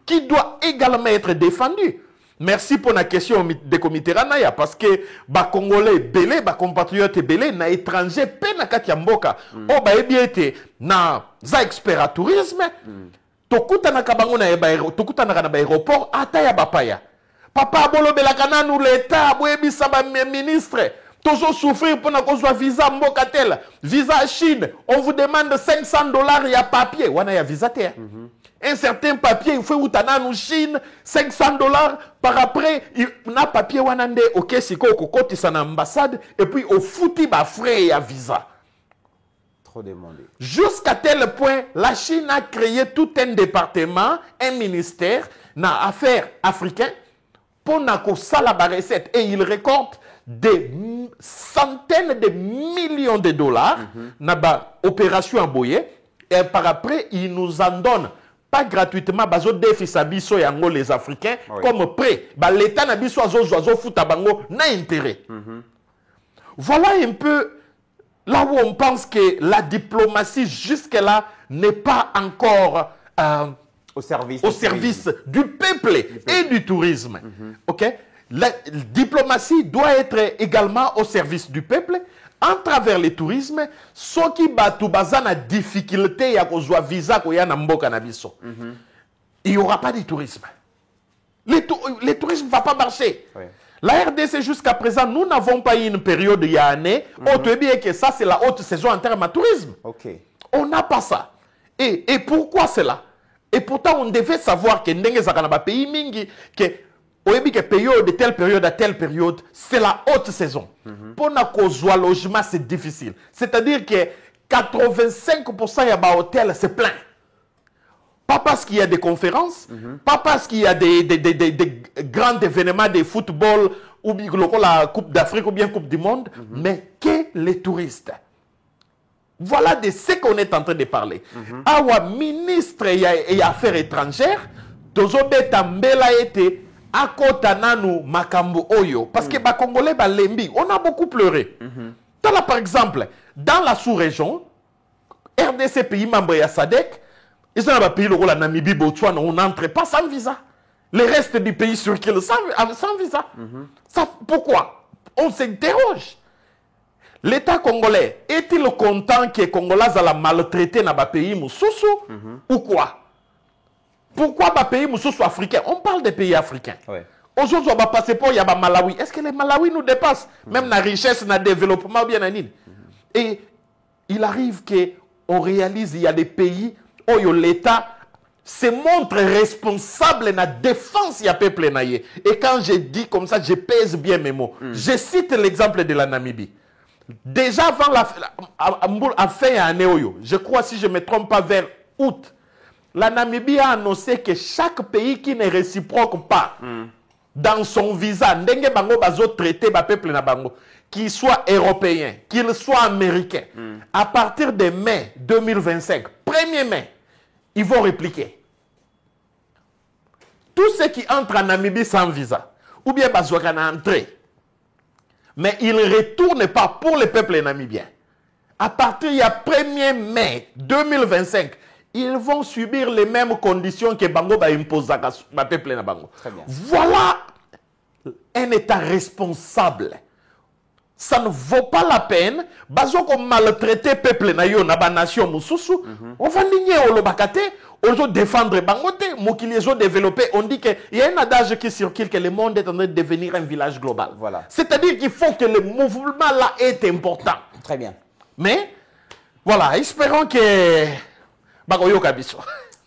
qui doit également être défendu. Merci pour la question de comité Ranaya parce que les Congolais belé, les compatriotes belé, na étranger pena kati ya mboka. O ba ebiete na za expert à tourisme. Tokuta na kabango na tokuta na aéroport ata ya bapaya. Papa bolo belakana nous l'état boyebi saba ministre. Toujours souffrir pour na kozwa visa mboka tel. Visa Chine, on vous demande $500 ya papier, wana ya visa terre. Un certain papier, il faut outana en Chine, $500 par après, il a papier wanande, ok, c'est quoi, kokoti son ambassade, et puis au fouti ba frais à visa. Trop demandé. Jusqu'à tel point, la Chine a créé tout un département, un ministère, na affaires africaines, pour na ko sala ba recette, et il récolte des centaines de millions de dollars, na ba opération à boyer, et par après, il nous en donne pas gratuitement, bazo défi sabiso yango les Africains, comme prêt. L'État n'a biso azo futa bango n'a intérêt. Voilà un peu là où on pense que la diplomatie jusque-là n'est pas encore au service du peuple et du tourisme. Ok? La diplomatie doit être également au service du peuple. En travers le tourisme, ceux qui battent bazana difficulté ya kozwa visa ko ya na mboka na biso. Il n'y aura pas de tourisme. Le tourisme ne va pas marcher. La RDC jusqu'à présent, nous n'avons pas eu une période il y a année. On te dit que ça c'est la haute saison en termes de tourisme. On n'a pas ça. Et pourquoi cela? Et pourtant on devait savoir que ndenge zakana pays mingi que que période de telle période à telle période, c'est la haute saison. Pour na kozwa logement, c'est difficile. C'est-à-dire que 85% ya ba hôtel, c'est plein. Pas parce qu'il y a des conférences, pas parce qu'il y a des grands événements de football, ou bien la Coupe d'Afrique, ou bien Coupe du Monde, mais que les touristes. Voilà de ce qu'on est en train de parler. Awa ministre et affaires étrangères, tozobe tambela été akota nanu makambo oyo parce que ba Congolais ba lembi on a beaucoup pleuré. Là, par exemple dans la sous-région RDC pays membre ya SADC ils ont un pays la Namibie Botswana on n'entre pas sans visa. Les restes du pays circulent sans visa. Ça, pourquoi? On s'interroge. L'État congolais est-il content que les Congolais a maltraité dans le pays Moussoussou ou quoi? Pourquoi les pays Moussoussou africains? On parle des pays africains. Aujourd'hui, on va passer pour Malawi. Est-ce que les Malawi nous dépassent? Même la richesse, le développement, bien à Nîmes. Et il arrive qu'on réalise, il y a des pays où l'État se montre responsable de la défense du peuple. Et quand je dis comme ça, je pèse bien mes mots. Je cite l'exemple de la Namibie. Déjà avant la fin année, je crois, si je ne me trompe pas, vers août, la Namibie a annoncé que chaque pays qui ne réciproque pas dans son visa, ndenge bango bazo traité ba peuple na bango, qu'il soit européen, qu'il soit américain, à partir de mai 2025, 1er mai, ils vont répliquer. Tous ceux qui entrent en Namibie sans visa, ou bien bazoka na entrée, mais ils ne retournent pas pour le peuple namibien. À partir du 1er mai 2025, ils vont subir les mêmes conditions que Bango va imposer à peuple na Bango. Voilà un État responsable. Ça ne vaut pas la peine. Bazo ko maltraiter peuple na yo na ba nation mususu. On va nier au lobakate, on défendre Bangote, mokili zo développer. On dit que il y a un adage qui circule que le monde est en train de devenir un village global. Voilà. C'est-à-dire qu'il faut que le mouvement là est important. Très bien. Mais voilà, espérons que Bakoyo Kabiso.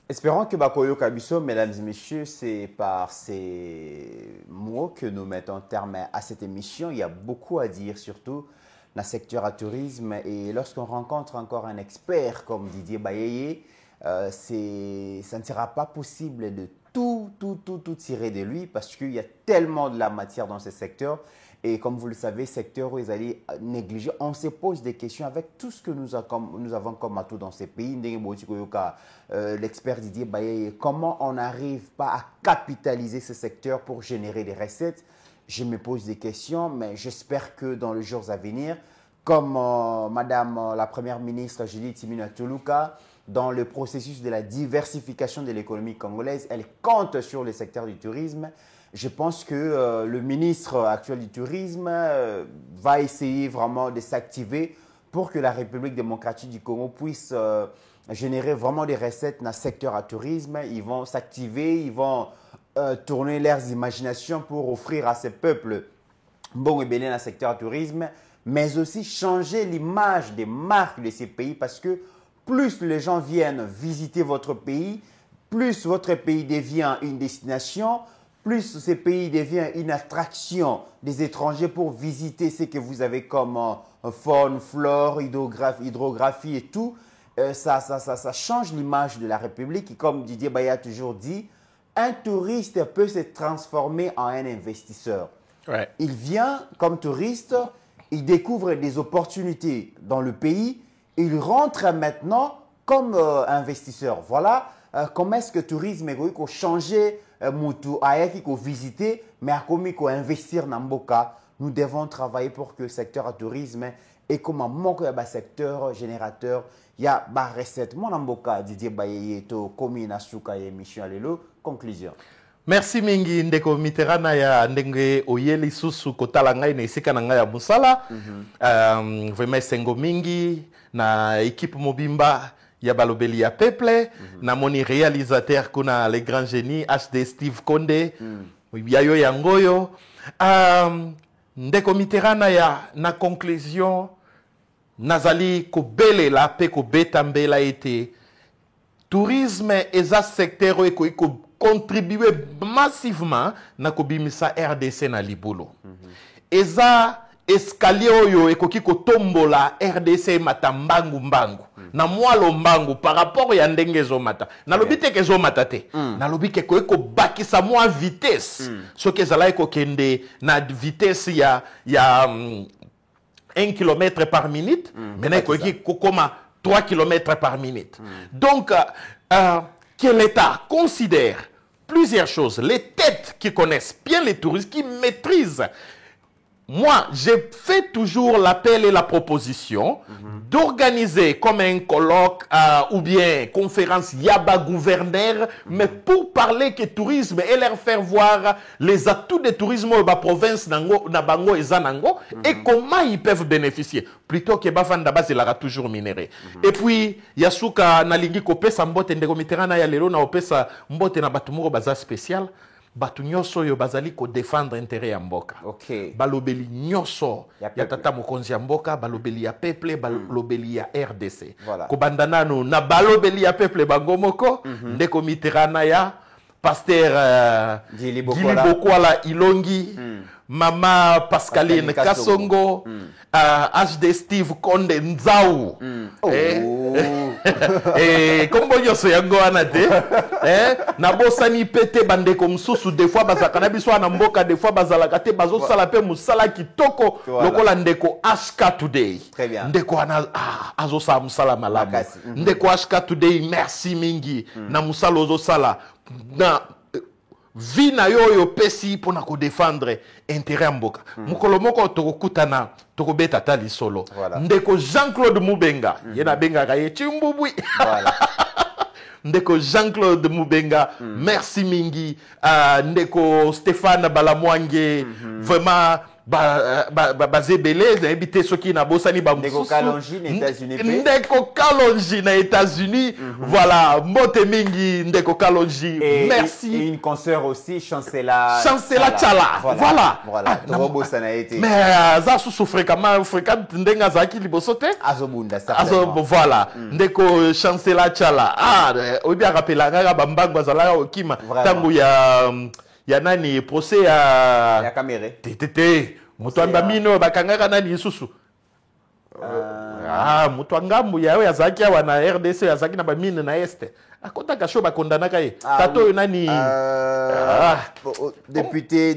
Espérons que Bakoyo Kabiso, mesdames et messieurs, c'est par ces mots que nous mettons terme à cette émission. Il y a beaucoup à dire, surtout dans le secteur à tourisme. Et lorsqu'on rencontre encore un expert comme Didier Bayeye, ça ne sera pas possible de tout tirer de lui parce qu'il y a tellement de la matière dans ce secteur. Et comme vous le savez, secteur où ils allaient négliger, on se pose des questions avec tout ce que nous avons comme atout dans ces pays. L'expert Didier Bayeye, comment on n'arrive pas à capitaliser ce secteur pour générer des recettes? Je me pose des questions, mais j'espère que dans les jours à venir, comme Madame la Première ministre Judith Suminwa Tuluka, dans le processus de la diversification de l'économie congolaise, elle compte sur le secteur du tourisme. Je pense que le ministre actuel du tourisme va essayer vraiment de s'activer pour que la République démocratique du Congo puisse générer vraiment des recettes dans le secteur à tourisme. Ils vont s'activer, ils vont tourner leurs imaginations pour offrir à ces peuples bon et belé dans le secteur à tourisme, mais aussi changer l'image des marques de ces pays parce que plus les gens viennent visiter votre pays, plus votre pays devient une destination, plus ce pays devient une attraction des étrangers pour visiter ce que vous avez comme faune, flore, hydrographie et tout. Ça change l'image de la République. Et comme Didier Bayeye a toujours dit, un touriste peut se transformer en un investisseur. Ouais. Il vient comme touriste, il découvre des opportunités dans le pays, il rentre maintenant comme investisseur. Voilà comment est-ce que le tourisme a changé Moutou Ayaki ko visiter, mais à comme ko investir dans Mboka, nous devons travailler pour que le secteur à tourisme et comme un manque de secteur générateur, il y a ba recette. Mon Mboka Didier Bayeye to komi na suka émission alelo conclusion. Merci mingi ndeko miterana ya ndenge oyeli susu kotala ngai na isika na ngai ya musala. Vraiment sengo mingi na équipe mobimba ya balobeli ya peuple na moni réalisateur kuna les grands génies HD Steve Konde yayo yangoyo ndeko miterana ya na conclusion nazali ko bele la pe ko betambela ete tourisme eza secteur eko contribuer massivement na kobimisa RDC na libulu eza escalier oyo ekoki kotombola RDC mata mbangu mbangu na mwalo mbangu par rapport ya ndenge ezomata nalobi te ke ezomata te nalobi ke ko bakisa mwa vitesse soki ezala ekokende na vitesse ya 1 km par minute maintenant ekoki kokoma 3 km par minute donc que l'État considère plusieurs choses, les têtes qui connaissent bien les touristes, qui maîtrisent. Moi, j'ai fait toujours l'appel et la proposition d'organiser comme un colloque ou bien conférence Yaba gouverneur, mais pour parler que tourisme et leur faire voir les atouts du tourisme de la province na bango et zanango et comment ils peuvent bénéficier. Plutôt que Bafanda base il aura toujours minéré. Et puis Yasuka nalingi kopesa mbote ndeko miterana ya lelo na opesa mbote na batumuro baza spécial. bato nyonso oyo bazali défendre intérêt ya mboka. Ok. Balobeli nyonso Ya ya tata mokonzi ya mboka, balobeli ya peuple, balobeli ya RDC. Voilà. Kobanda nanu na balobeli ya peuple bango moko, ndeko Mitterrand ya Pasteur Gili Gili Bokwala Ilongi, Mama Pascaline Kasongo, HD Steve Konde Nzau. Kombo nyonso yango wana te. Na bosani pete bandeko msusu des fois bazaka na biso na mboka, des fois bazalaka te bazosala pe musala kitoko lokola ndeko HK Today. Très bien. Ndeko ana azosala musala malamu. Ndeko HK Today merci mingi na musala ozosala na vi na yo pesi pona ko défendre intérêt ya mboka. Mukolo moko tokokutana tokobeta tali solo. Ndeko Jean-Claude Mubenga yena benga ka ye chimbubwi. Voilà. Ndeko Jean-Claude Mubenga merci mingi. Ndeko Stéphane Balamwange vraiment bazebele invité soki na bosani ba Ndeko Kalonji na États-Unis. Ndeko Kalonji na États-Unis. Voilà, mbote mingi Ndeko Kalonji. Merci. Et une consoeur aussi, Chancela Tchala. Voilà. Robo ça n'a été. Mais ça sous fréquemment ndenga zaki libosote. Azobunda ça. Voilà. Ndeko Chancela Tchala. Obi rappela ngaka bambango bazala okima tangu ya nani procès ya Kamere. Tete moto ambamino bakangaka nani isusu. Moto ngambu yawe yazaki wa na RDC yazaki na bamine na este. Akota kasho bakondanaka ye. Tato nani député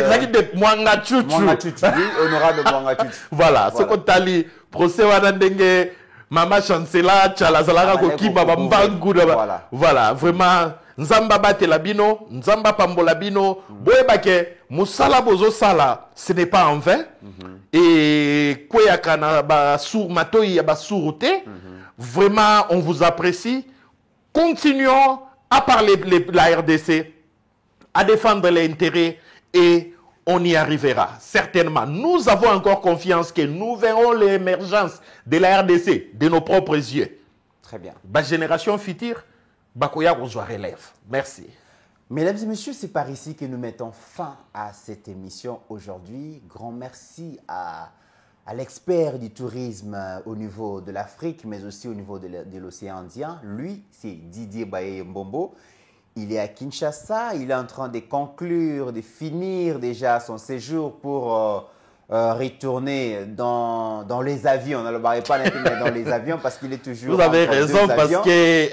zaki de Mwanga Chuchu. Honorable Mwanga Chuchu. Voilà, ce qu'on tali procès wana ndenge Mama Chancela Tchala zalaka kokimba bambangu. Voilà, vraiment Nzamba batela bino, Nzamba pambola bino, boyebake musala bozo sala, ce n'est pas en vain. Et kweyaka na ba sour matoi ya ba sourouté. Vraiment, on vous apprécie. Continuons à parler la RDC, à défendre les intérêts et on y arrivera certainement. Nous avons encore confiance que nous verrons l'émergence de la RDC de nos propres yeux. Très bien. La génération future, Bakoya relève. Merci. Mesdames et messieurs, c'est par ici que nous mettons fin à cette émission aujourd'hui. Grand merci à l'expert du tourisme au niveau de l'Afrique, mais aussi au niveau de l'océan Indien. Lui, c'est Didier Baye Mbombo. Il est à Kinshasa. Il est en train de conclure, de finir déjà son séjour pour retourner dans les avions. On ne le barre pas dans les avions parce qu'il est toujours. Vous avez raison parce que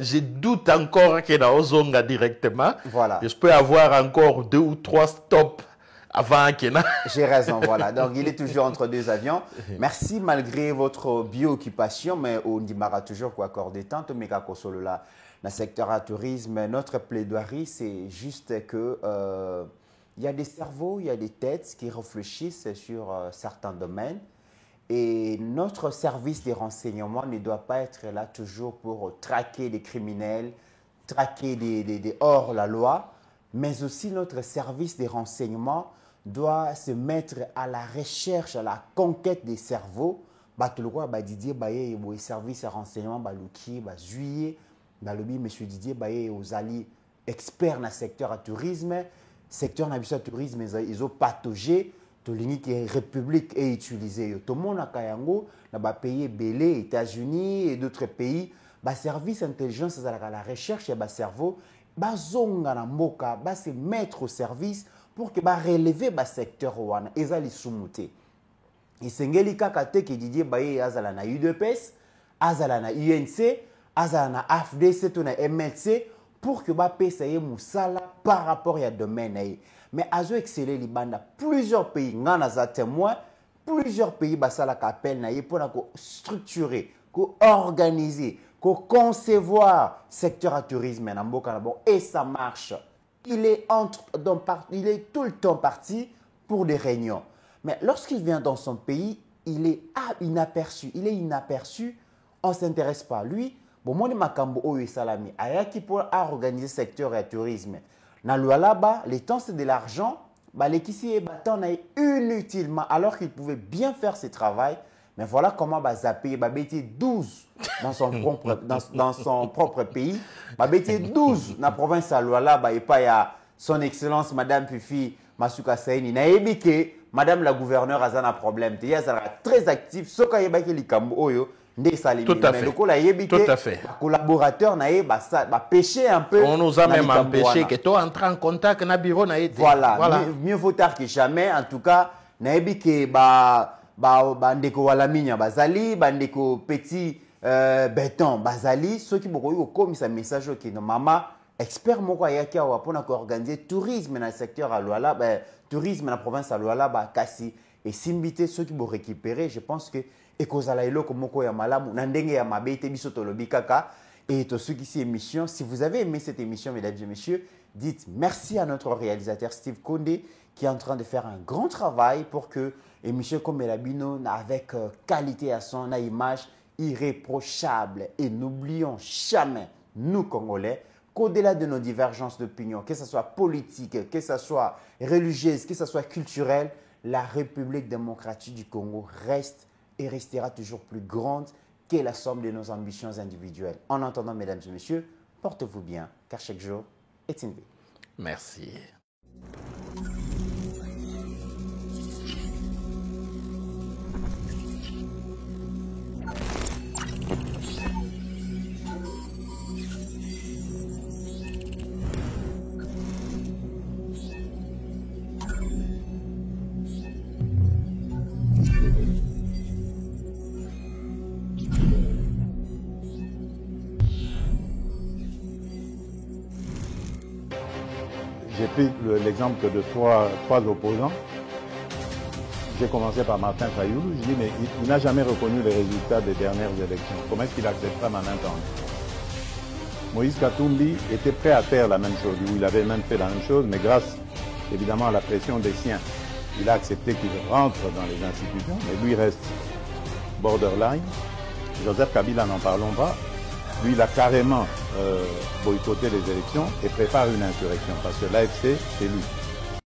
je doute encore qu'il y a Ozonga directement. Voilà. Je peux avoir encore 2 ou 3 stops avant qu'il y ait. J'ai raison, voilà. Donc il est toujours entre 2 avions. Merci malgré votre bio-occupation, mais on dimara toujours quoi accorder tant au méga console là dans le secteur à tourisme. Notre plaidoirie, c'est juste que il y a des cerveaux, il y a des têtes qui réfléchissent sur certains domaines. Et notre service de renseignement ne doit pas être là toujours pour traquer des criminels, traquer des hors-la-loi, mais aussi notre service de renseignement doit se mettre à la recherche, à la conquête des cerveaux. Didier Baye, le service de renseignement, juillet, monsieur Didier Baye, aux alliés experts dans le secteur du tourisme. Secteur du tourisme, ils ont patogé. Tout l'unité République est utilisée. Tout le monde a dans pays belé, États-Unis et d'autres pays. Le service d'intelligence à la recherche et le cerveau, zonga na mboka, se mettre au service pour que relever le secteur wana ezali sumuté. Et sengeli kaka te ki Didier Baye azala na UDPS, azala na UNC, azala na AFDC to na MLC pour que pesa ye musala par rapport à domaine. Mais azo exceller libanda plusieurs pays ngana za témoin, plusieurs pays basala appel na ye pour structurer, ko organiser, ko concevoir secteur à tourisme na mboka na bon et ça marche. Il est tout le temps parti pour des réunions. Mais lorsqu'il vient dans son pays, il est inaperçu. Il est inaperçu, on ne s'intéresse pas à lui. Bon, moi, Makambo Oye Salami, Ayaki pour organiser le secteur et tourisme. Dans le là-bas, les temps c'est de l'argent, les qui s'y inutilement, alors qu'il pouvait bien faire ce travail, Mais voilà comment Bazapé, Babéti 12 dans son propre pays. Babéti 12 dans la province à Luala, et pas ya son excellence Madame Fifi Masuka Saini. Na ebike Madame la gouverneure a un problème. Elle est très active. Ce qu'il y a qui Oyo. Tout à fait. Tout à fait. Collaborateur pêcher un peu. On nous a même empêché que tu entres en contact avec le bureau. Voilà. Mieux vaut tard que jamais. En tout cas, naebike ndeko walaminya bazali, ndeko petit béton bazali. Ceux qui m'ont comme ça message qui no maman expert moko ayaki awa pona ko organiser tourisme dans le secteur à Luala, tourisme dans la province à Luala kasi et simbité ceux qui vont récupérer. Je pense que ekozala eloko moko ya malamu na ndenge ya mabe te biso tolobi kaka et to ceux qui ci émission. Si vous avez aimé cette émission, mesdames et messieurs, dites merci à notre réalisateur Steve Kondé qui est en train de faire un grand travail pour que émission comme Elabino avec qualité à son image irréprochable. Et n'oublions jamais, nous Congolais, qu'au-delà de nos divergences d'opinion, que ce soit politique, que ce soit religieuse, que ce soit culturelle, la République démocratique du Congo reste et restera toujours plus grande que la somme de nos ambitions individuelles. En attendant, mesdames et messieurs, portez-vous bien, car chaque jour est une vie. Merci. J'ai pris l'exemple de trois opposants. J'ai commencé par Martin Fayoulou. Je dis, mais il n'a jamais reconnu les résultats des dernières élections. Comment est-ce qu'il acceptera ma main tendue? Moïse Katumbi était prêt à faire la même chose. Il avait même fait la même chose, mais grâce évidemment à la pression des siens, il a accepté qu'il rentre dans les institutions, mais lui reste borderline. Joseph Kabila, n'en parlons pas. Lui, il a carrément boycotté les élections et prépare une insurrection parce que l'AFC, c'est lui.